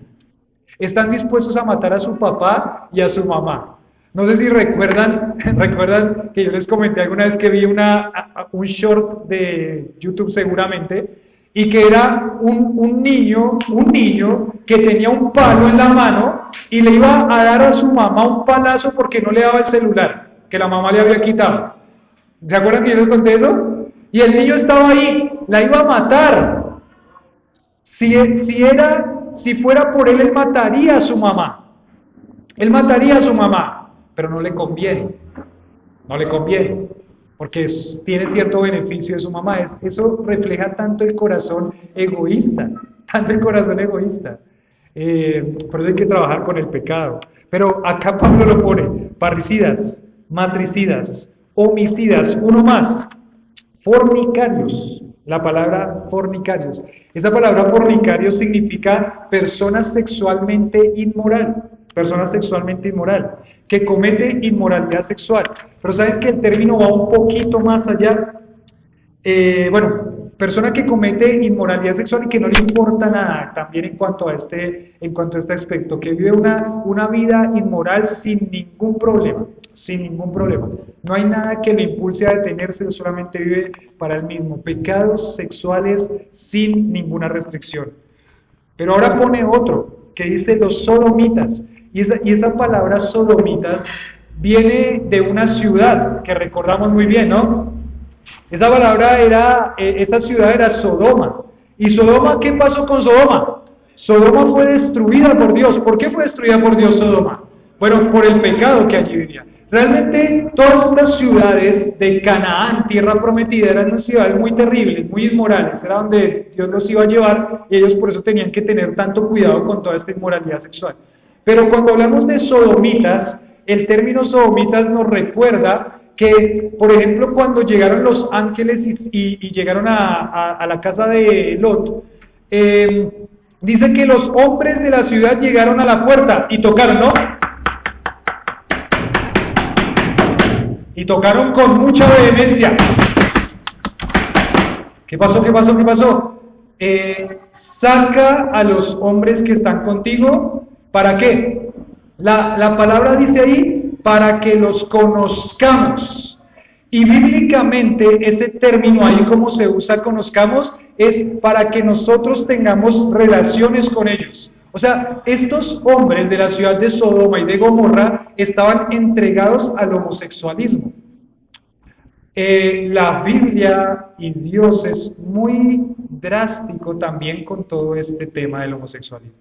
Están dispuestos a matar a su papá y a su mamá. No sé si recuerdan que yo les comenté alguna vez que vi un short de YouTube seguramente, y que era un niño que tenía un palo en la mano y le iba a dar a su mamá un palazo porque no le daba el celular, que la mamá le había quitado. ¿Se acuerdan que yo les conté eso? Y el niño estaba ahí, la iba a matar. Si fuera por él mataría a su mamá. Él mataría a su mamá, pero no le conviene. Porque tiene cierto beneficio de su mamá. Eso refleja tanto el corazón egoísta. Por eso hay que trabajar con el pecado. Pero acá Pablo lo pone, parricidas, matricidas, homicidas, uno más. Fornicarios, la palabra fornicarios. Esa palabra fornicarios significa persona sexualmente inmoral, que comete inmoralidad sexual. Pero saben que el término va un poquito más allá. Persona que comete inmoralidad sexual y que no le importa nada, también en cuanto a este aspecto, que vive una vida inmoral sin ningún problema. No hay nada que le impulse a detenerse, solamente vive para él mismo. Pecados sexuales sin ninguna restricción. Pero ahora pone otro, que dice los sodomitas. Y esa palabra sodomitas viene de una ciudad que recordamos muy bien, ¿no? Esa esa ciudad era Sodoma. ¿Y Sodoma, qué pasó con Sodoma? Sodoma fue destruida por Dios. ¿Por qué fue destruida por Dios Sodoma? Bueno, por el pecado que allí vivía. Realmente todas estas ciudades de Canaán, tierra prometida, eran unas ciudades muy terribles, muy inmorales. Era donde Dios los iba a llevar y ellos por eso tenían que tener tanto cuidado con toda esta inmoralidad sexual. Pero cuando hablamos de sodomitas, el término sodomitas nos recuerda que, por ejemplo, cuando llegaron los ángeles y llegaron a la casa de Lot, dice que los hombres de la ciudad llegaron a la puerta y tocaron, ¿no? Y tocaron con mucha vehemencia. ¿Qué pasó? ¿Qué pasó? ¿Qué pasó? Saca a los hombres que están contigo. ¿Para qué? La palabra dice ahí, para que los conozcamos. Y bíblicamente ese término ahí, como se usa conozcamos, es para que nosotros tengamos relaciones con ellos. O sea, estos hombres de la ciudad de Sodoma y de Gomorra estaban entregados al homosexualismo. La Biblia y Dios es muy drástico también con todo este tema del homosexualismo.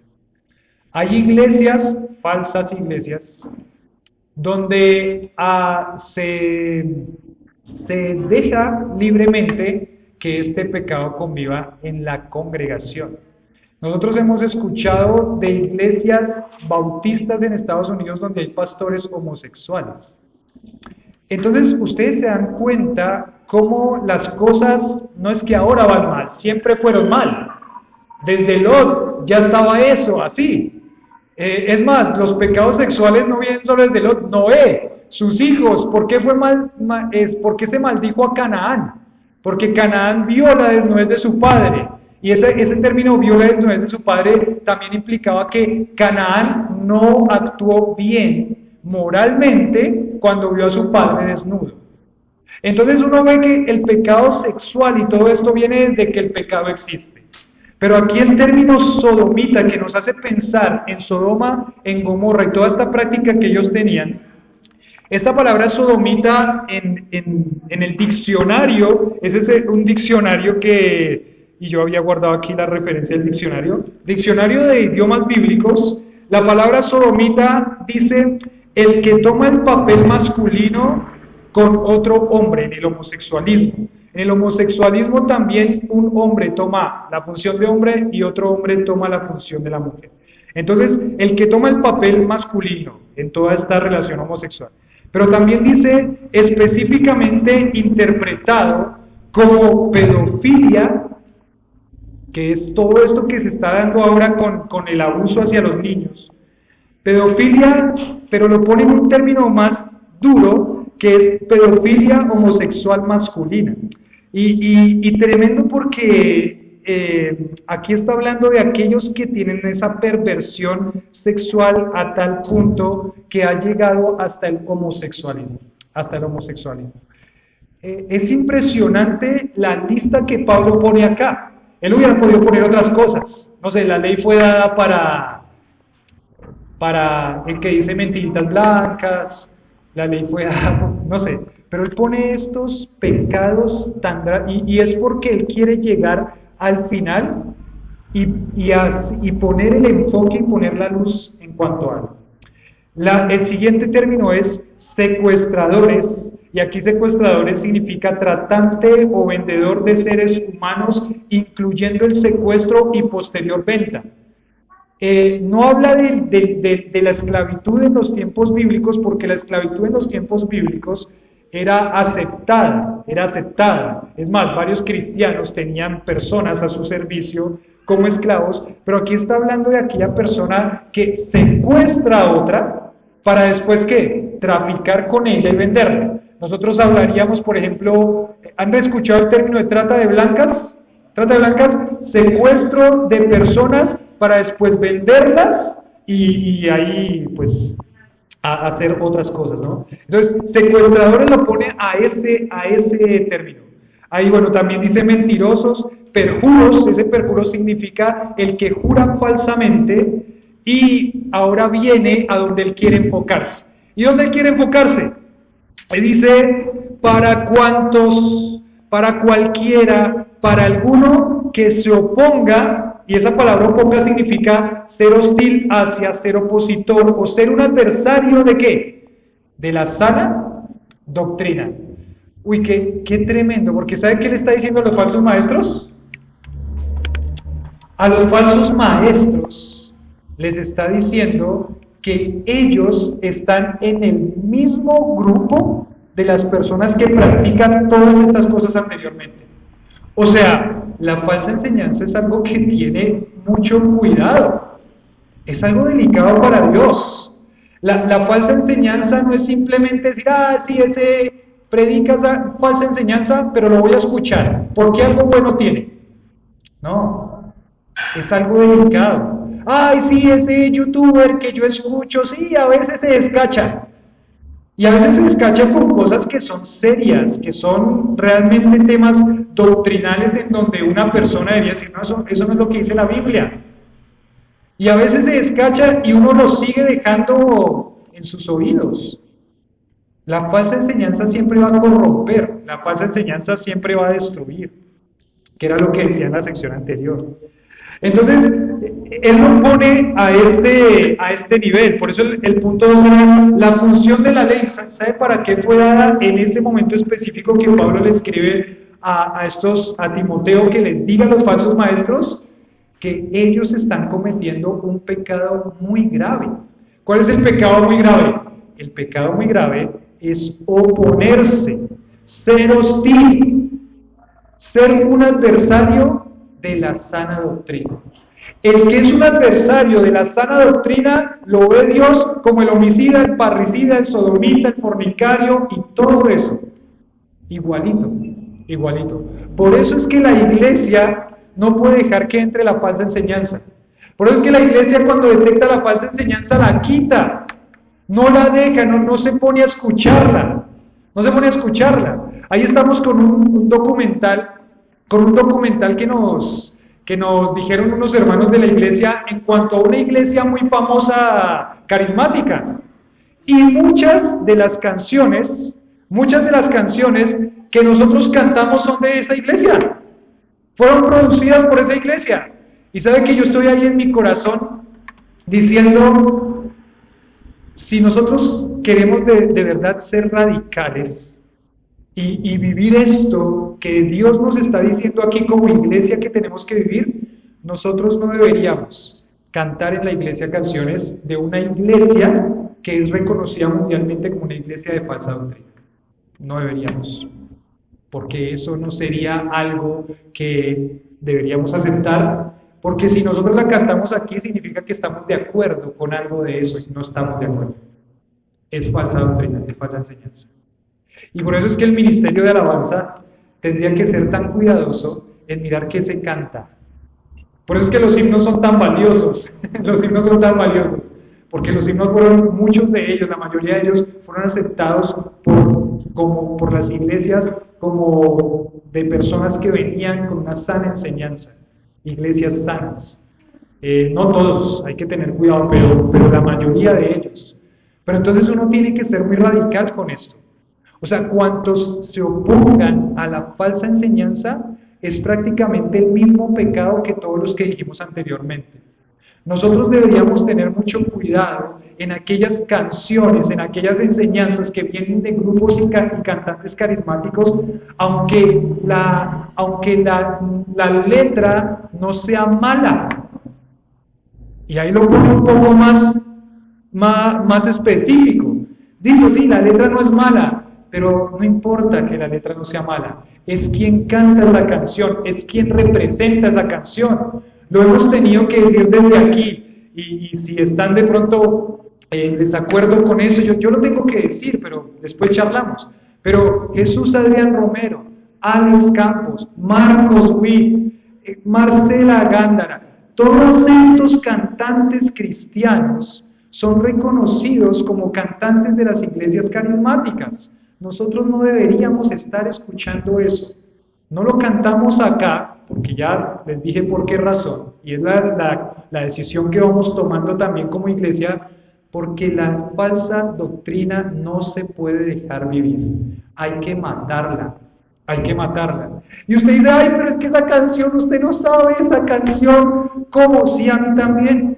Hay iglesias, falsas iglesias, donde se deja libremente que este pecado conviva en la congregación. Nosotros hemos escuchado de iglesias bautistas en Estados Unidos donde hay pastores homosexuales. Entonces ustedes se dan cuenta cómo las cosas no es que ahora van mal, siempre fueron mal. Desde Lot ya estaba eso, así. Es más, los pecados sexuales no vienen solo desde Lot, Noé, sus hijos. ¿Por qué ¿por qué se maldijo a Canaán? Porque Canaán vio la desnudez de su padre. Y ese término vio la desnudez de su padre también implicaba que Canaán no actuó bien moralmente cuando vio a su padre desnudo. Entonces uno ve que el pecado sexual y todo esto viene desde que el pecado existe. Pero aquí el término sodomita, que nos hace pensar en Sodoma, en Gomorra y toda esta práctica que ellos tenían, esta palabra sodomita en el diccionario, es un diccionario y yo había guardado aquí la referencia del diccionario de idiomas bíblicos, la palabra sodomita dice el que toma el papel masculino con otro hombre en el homosexualismo. En el homosexualismo también un hombre toma la función de hombre y otro hombre toma la función de la mujer. Entonces, el que toma el papel masculino en toda esta relación homosexual. Pero también dice específicamente interpretado como pedofilia, que es todo esto que se está dando ahora con el abuso hacia los niños. Pedofilia, pero lo pone en un término más duro, que es pedofilia homosexual masculina. Y tremendo porque aquí está hablando de aquellos que tienen esa perversión sexual a tal punto que ha llegado hasta el homosexualismo. Es impresionante la lista que Pablo pone acá. Él hubiera podido poner otras cosas. No sé, la ley fue dada para el que dice mentiritas blancas, la ley fue dada, no sé. Pero él pone estos pecados y es porque él quiere llegar al final y poner el enfoque y poner la luz en cuanto a algo. El siguiente término es secuestradores, y aquí secuestradores significa tratante o vendedor de seres humanos, incluyendo el secuestro y posterior venta. No habla de la esclavitud en los tiempos bíblicos, porque la esclavitud en los tiempos bíblicos era aceptada. Es más, varios cristianos tenían personas a su servicio como esclavos, pero aquí está hablando de aquella persona que secuestra a otra para después, ¿qué? Traficar con ella y venderla. Nosotros hablaríamos, por ejemplo, ¿han escuchado el término de trata de blancas? Trata de blancas, secuestro de personas para después venderlas y ahí, pues, a hacer otras cosas, ¿no? Entonces, secuestradores lo pone a ese término. Ahí, bueno, también dice mentirosos, perjuros. Ese perjuro significa el que jura falsamente, y ahora viene a donde él quiere enfocarse. ¿Y dónde él quiere enfocarse? Él dice, para cuantos, para cualquiera, para alguno que se oponga, y esa palabra oponga significa ser hostil hacia, ser opositor, o ser un adversario ¿de qué? De la sana doctrina. Uy, qué tremendo, porque ¿sabe qué le está diciendo a los falsos maestros? A los falsos maestros les está diciendo que ellos están en el mismo grupo de las personas que practican todas estas cosas anteriormente. O sea, la falsa enseñanza es algo que tiene mucho cuidado, es algo delicado para Dios. La falsa enseñanza no es simplemente decir, sí, ese predica esa falsa enseñanza, pero lo voy a escuchar, porque algo bueno tiene. No, es algo delicado. Sí, ese youtuber que yo escucho, sí, a veces se descacha. Y a veces se descacha por cosas que son serias, que son realmente temas doctrinales en donde una persona debería decir, no, eso no es lo que dice la Biblia. Y a veces se descacha y uno lo sigue dejando en sus oídos. La falsa enseñanza siempre va a corromper, la falsa enseñanza siempre va a destruir, que era lo que decía en la sección anterior. Entonces, él nos pone a este nivel. Por eso el punto 2 era la función de la ley. ¿Sabe para qué fue dada en ese momento específico que Pablo le escribe a Timoteo, que les diga a los falsos maestros que ellos están cometiendo un pecado muy grave? ¿Cuál es el pecado muy grave? El pecado muy grave es oponerse, ser hostil, ser un adversario de la sana doctrina. El que es un adversario de la sana doctrina lo ve Dios como el homicida, el parricida, el sodomita, el fornicario y todo eso. Igualito, igualito. Por eso es que la iglesia no puede dejar que entre la falsa enseñanza. Por eso es que la iglesia, cuando detecta la falsa enseñanza, la quita. No la deja, no se pone a escucharla. No se pone a escucharla. Ahí estamos con un documental que nos dijeron unos hermanos de la iglesia en cuanto a una iglesia muy famosa carismática. Y muchas de las canciones que nosotros cantamos son de esa iglesia. Fueron producidas por esa iglesia. Y sabe que yo estoy ahí en mi corazón diciendo, si nosotros queremos de verdad ser radicales y vivir esto que Dios nos está diciendo aquí como iglesia que tenemos que vivir, nosotros no deberíamos cantar en la iglesia canciones de una iglesia que es reconocida mundialmente como una iglesia de falsa doctrina. No deberíamos, porque eso no sería algo que deberíamos aceptar, porque si nosotros la cantamos aquí significa que estamos de acuerdo con algo de eso y no estamos de acuerdo. Es falsa doctrina, es falsa enseñanza. Y por eso es que el ministerio de alabanza tendría que ser tan cuidadoso en mirar qué se canta. Por eso es que los himnos son tan valiosos, los himnos son tan valiosos, porque los himnos fueron, muchos de ellos, la mayoría de ellos, fueron aceptados por las iglesias como de personas que venían con una sana enseñanza, iglesias sanas. No todos, hay que tener cuidado, pero la mayoría de ellos. Pero entonces uno tiene que ser muy radical con esto. O sea, cuantos se opongan a la falsa enseñanza es prácticamente el mismo pecado que todos los que dijimos anteriormente. Nosotros deberíamos tener mucho cuidado en aquellas canciones, en aquellas enseñanzas que vienen de grupos y cantantes carismáticos, aunque la letra no sea mala. Y ahí lo pongo un poco más específico. Digo, sí, la letra no es mala, pero no importa que la letra no sea mala, es quien canta la canción, es quien representa esa canción. Lo hemos tenido que decir desde aquí, y si están de pronto en desacuerdo con eso, yo lo tengo que decir, pero después charlamos. Pero Jesús Adrián Romero, Alex Campos, Marcos Witt, Marcela Gándara, todos estos cantantes cristianos son reconocidos como cantantes de las iglesias carismáticas. Nosotros no deberíamos estar escuchando eso. No lo cantamos acá, porque ya les dije por qué razón, y es la decisión que vamos tomando también como iglesia, porque la falsa doctrina no se puede dejar vivir, hay que matarla. Hay que matarla. Y usted dice, ay, pero es que esa canción, usted no sabe esa canción, como si a mí también.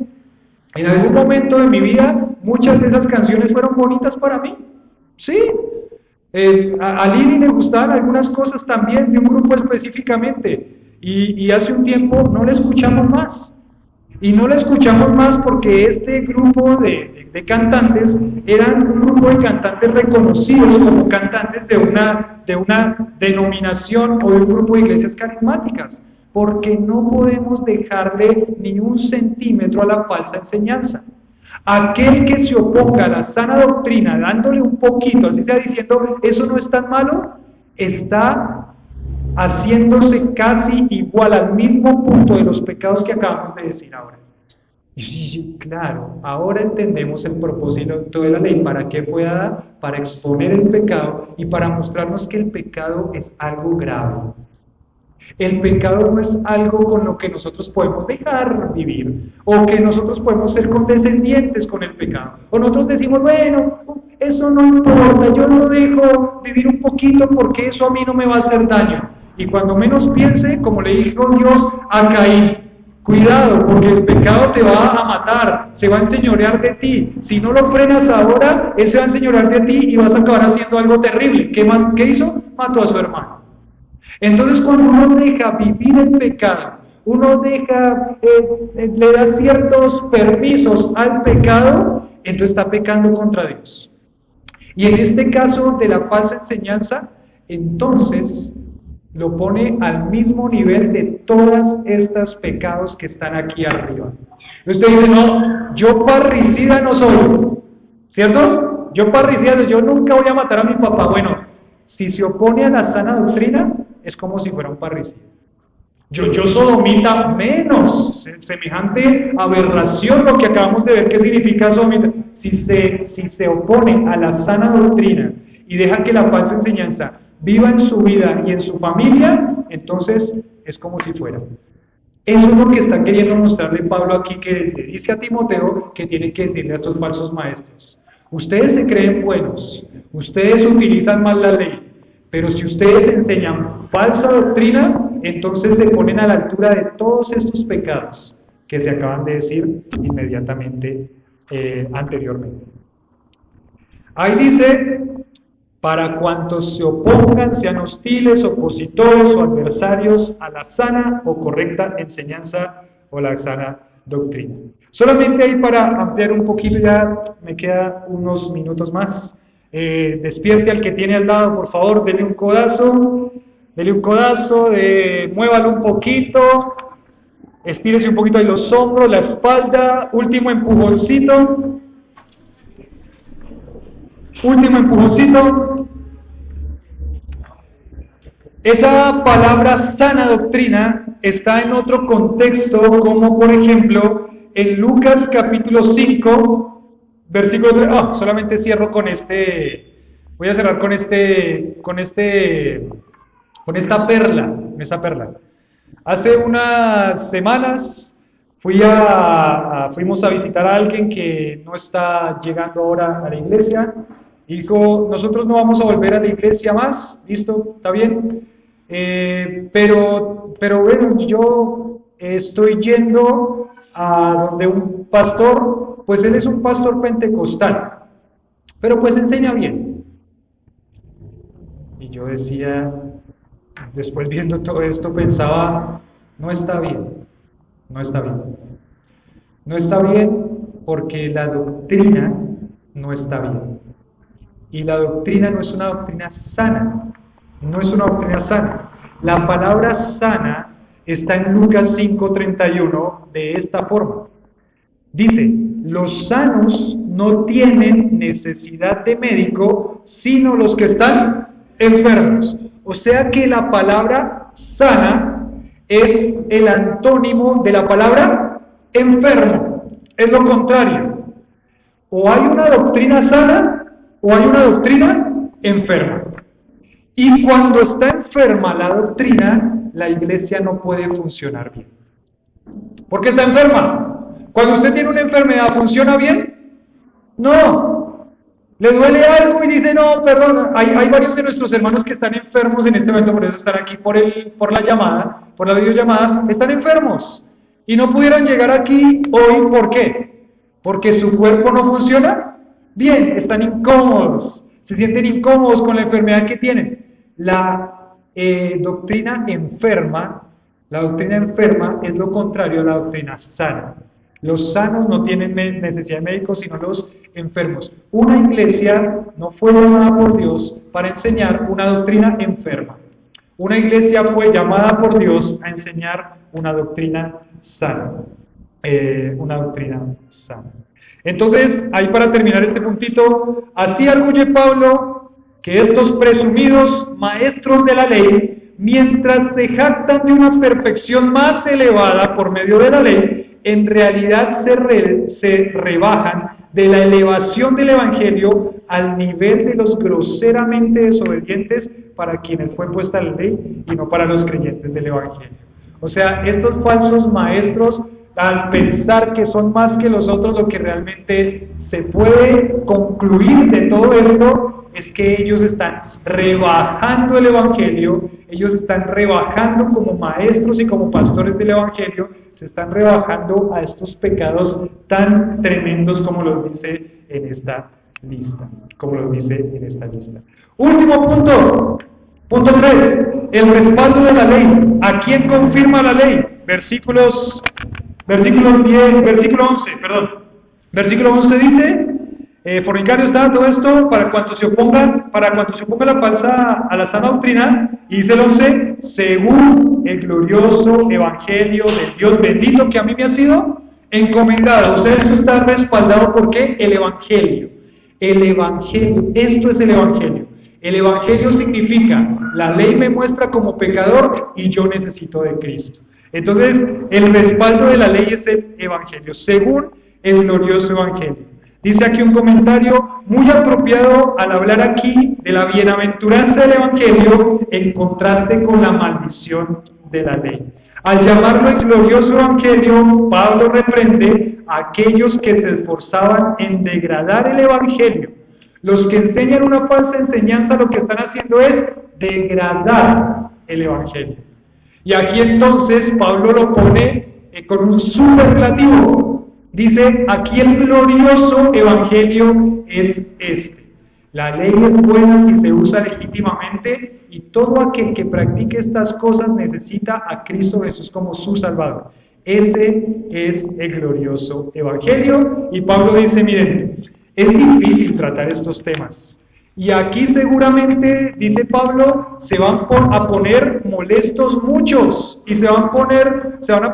En algún momento de mi vida, muchas de esas canciones fueron bonitas para mí. Sí. A Lili le gustaban algunas cosas también, de un grupo específicamente. Y hace un tiempo no la escuchamos más. Y no la escuchamos más porque este grupo de cantantes eran un grupo de cantantes reconocidos como cantantes de una denominación o de un grupo de iglesias carismáticas, porque no podemos dejarle ni un centímetro a la falsa enseñanza. Aquel que se oponga a la sana doctrina, dándole un poquito, así sea diciendo, eso no es tan malo, está haciéndose casi igual al mismo punto de los pecados que acabamos de decir ahora. Y sí, claro, ahora entendemos el propósito de la ley. ¿Para qué fue dada? Para exponer el pecado y para mostrarnos que el pecado es algo grave. El pecado no es algo con lo que nosotros podemos dejar vivir, o que nosotros podemos ser condescendientes con el pecado. O nosotros decimos, bueno, eso no importa, yo lo dejo vivir un poquito porque eso a mí no me va a hacer daño. Y cuando menos piense, como le dijo Dios a Caín, cuidado, porque el pecado te va a matar, se va a enseñorear de ti. Si no lo frenas ahora, él se va a enseñorear de ti y vas a acabar haciendo algo terrible. ¿Qué hizo? Mató a su hermano. Entonces, cuando uno deja vivir el pecado, uno deja, le da ciertos permisos al pecado, entonces está pecando contra Dios. Y en este caso de la falsa enseñanza, entonces lo pone al mismo nivel de todos estos pecados que están aquí arriba. Usted dice, no, yo parricida no soy, ¿cierto? Yo parricida, yo nunca voy a matar a mi papá. Bueno, si se opone a la sana doctrina, es como si fuera un parricida. Yo sodomita menos, semejante aberración, lo que acabamos de ver, ¿qué significa sodomita? Si se opone a la sana doctrina y deja que la falsa enseñanza viva en su vida y en su familia, entonces es como si fuera. Eso es lo que está queriendo mostrarle Pablo aquí, que le dice a Timoteo que tiene que decirle a estos falsos maestros. Ustedes se creen buenos, ustedes utilizan mal la ley, pero si ustedes enseñan falsa doctrina, entonces se ponen a la altura de todos estos pecados que se acaban de decir inmediatamente anteriormente. Ahí dice, para cuantos se opongan, sean hostiles, opositores o adversarios a la sana o correcta enseñanza o la sana doctrina. Solamente ahí para ampliar un poquito, ya me queda unos minutos más. Despierte al que tiene al lado, por favor, dele un codazo, muévalo un poquito, estírese un poquito ahí los hombros, la espalda, último empujoncito. Esa palabra sana doctrina está en otro contexto, como por ejemplo en Lucas capítulo 5, versículo 3. Solamente cierro con voy a cerrar con esta perla. Hace unas semanas fuimos a visitar a alguien que no está llegando ahora a la iglesia. Dijo, nosotros no vamos a volver a la iglesia más, listo, está bien, pero bueno, yo estoy yendo a donde un pastor, pues él es un pastor pentecostal, pero pues enseña bien. Y yo decía, después viendo todo esto, pensaba, no está bien porque la doctrina no está bien. Y la doctrina no es una doctrina sana. La palabra sana está en Lucas 5:31 de esta forma. Dice, los sanos no tienen necesidad de médico, sino los que están enfermos. O sea que la palabra sana es el antónimo de la palabra enfermo. Es lo contrario. O hay una doctrina sana, o hay una doctrina enferma. Y cuando está enferma la doctrina, la iglesia no puede funcionar bien. ¿Por qué está enferma? Cuando usted tiene una enfermedad, ¿funciona bien? No. ¿Le duele algo y dice, no, perdón? Hay varios de nuestros hermanos que están enfermos en este momento, por eso están aquí por la llamada, por la videollamada, están enfermos. Y no pudieron llegar aquí hoy, ¿por qué? Porque su cuerpo no funciona bien, están incómodos, se sienten incómodos con la enfermedad que tienen. La doctrina enferma es lo contrario a la doctrina sana. Los sanos no tienen necesidad de médicos, sino los enfermos. Una iglesia no fue llamada por Dios para enseñar una doctrina enferma. Una iglesia fue llamada por Dios a enseñar una doctrina sana. Entonces, ahí para terminar este puntito, así arguye Pablo que estos presumidos maestros de la ley, mientras se jactan de una perfección más elevada por medio de la ley, en realidad se rebajan de la elevación del Evangelio al nivel de los groseramente desobedientes para quienes fue puesta la ley y no para los creyentes del Evangelio. O sea, estos falsos maestros, al pensar que son más que los otros, lo que realmente se puede concluir de todo esto es que ellos están rebajando el Evangelio, ellos están rebajando como maestros y como pastores del Evangelio, se están rebajando a estos pecados tan tremendos como los dice en esta lista. Último punto. Punto 3. El respaldo de la ley. ¿A quién confirma la ley? Versículo 11 dice, fornicario está todo esto para cuanto se oponga a la sana doctrina, y dice el 11, según el glorioso evangelio del Dios bendito que a mí me ha sido encomendado. Ustedes está respaldado por qué? El evangelio, esto es el evangelio. El evangelio significa, la ley me muestra como pecador y yo necesito de Cristo. Entonces, el respaldo de la ley es el evangelio, según el glorioso evangelio. Dice aquí un comentario muy apropiado al hablar aquí de la bienaventuranza del evangelio en contraste con la maldición de la ley. Al llamarlo el glorioso evangelio, Pablo reprende a aquellos que se esforzaban en degradar el evangelio. Los que enseñan una falsa enseñanza lo que están haciendo es degradar el evangelio. Y aquí entonces Pablo lo pone con un superlativo. Dice, aquí el glorioso evangelio es este. La ley es buena si se usa legítimamente y todo aquel que practique estas cosas necesita a Cristo Jesús como su Salvador. Ese es el glorioso evangelio. Y Pablo dice, miren, es difícil tratar estos temas. Y aquí seguramente, dice Pablo, se van a poner molestos muchos. Y se van a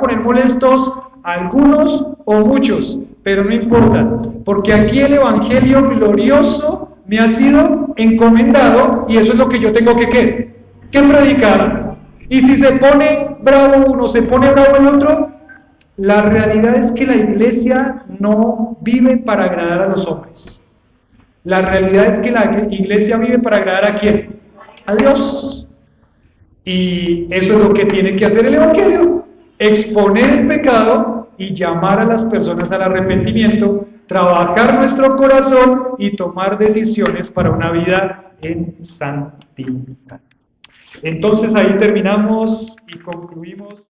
poner molestos algunos o muchos. Pero no importa. Porque aquí el evangelio glorioso me ha sido encomendado. Y eso es lo que yo tengo que predicar. Y si se pone bravo uno, se pone bravo el otro, la realidad es que la iglesia no vive para agradar a los hombres. La realidad es que la iglesia vive para agradar ¿a quién? A Dios. Y eso es lo que tiene que hacer el evangelio. Exponer el pecado y llamar a las personas al arrepentimiento, trabajar nuestro corazón y tomar decisiones para una vida en santidad. Entonces ahí terminamos y concluimos.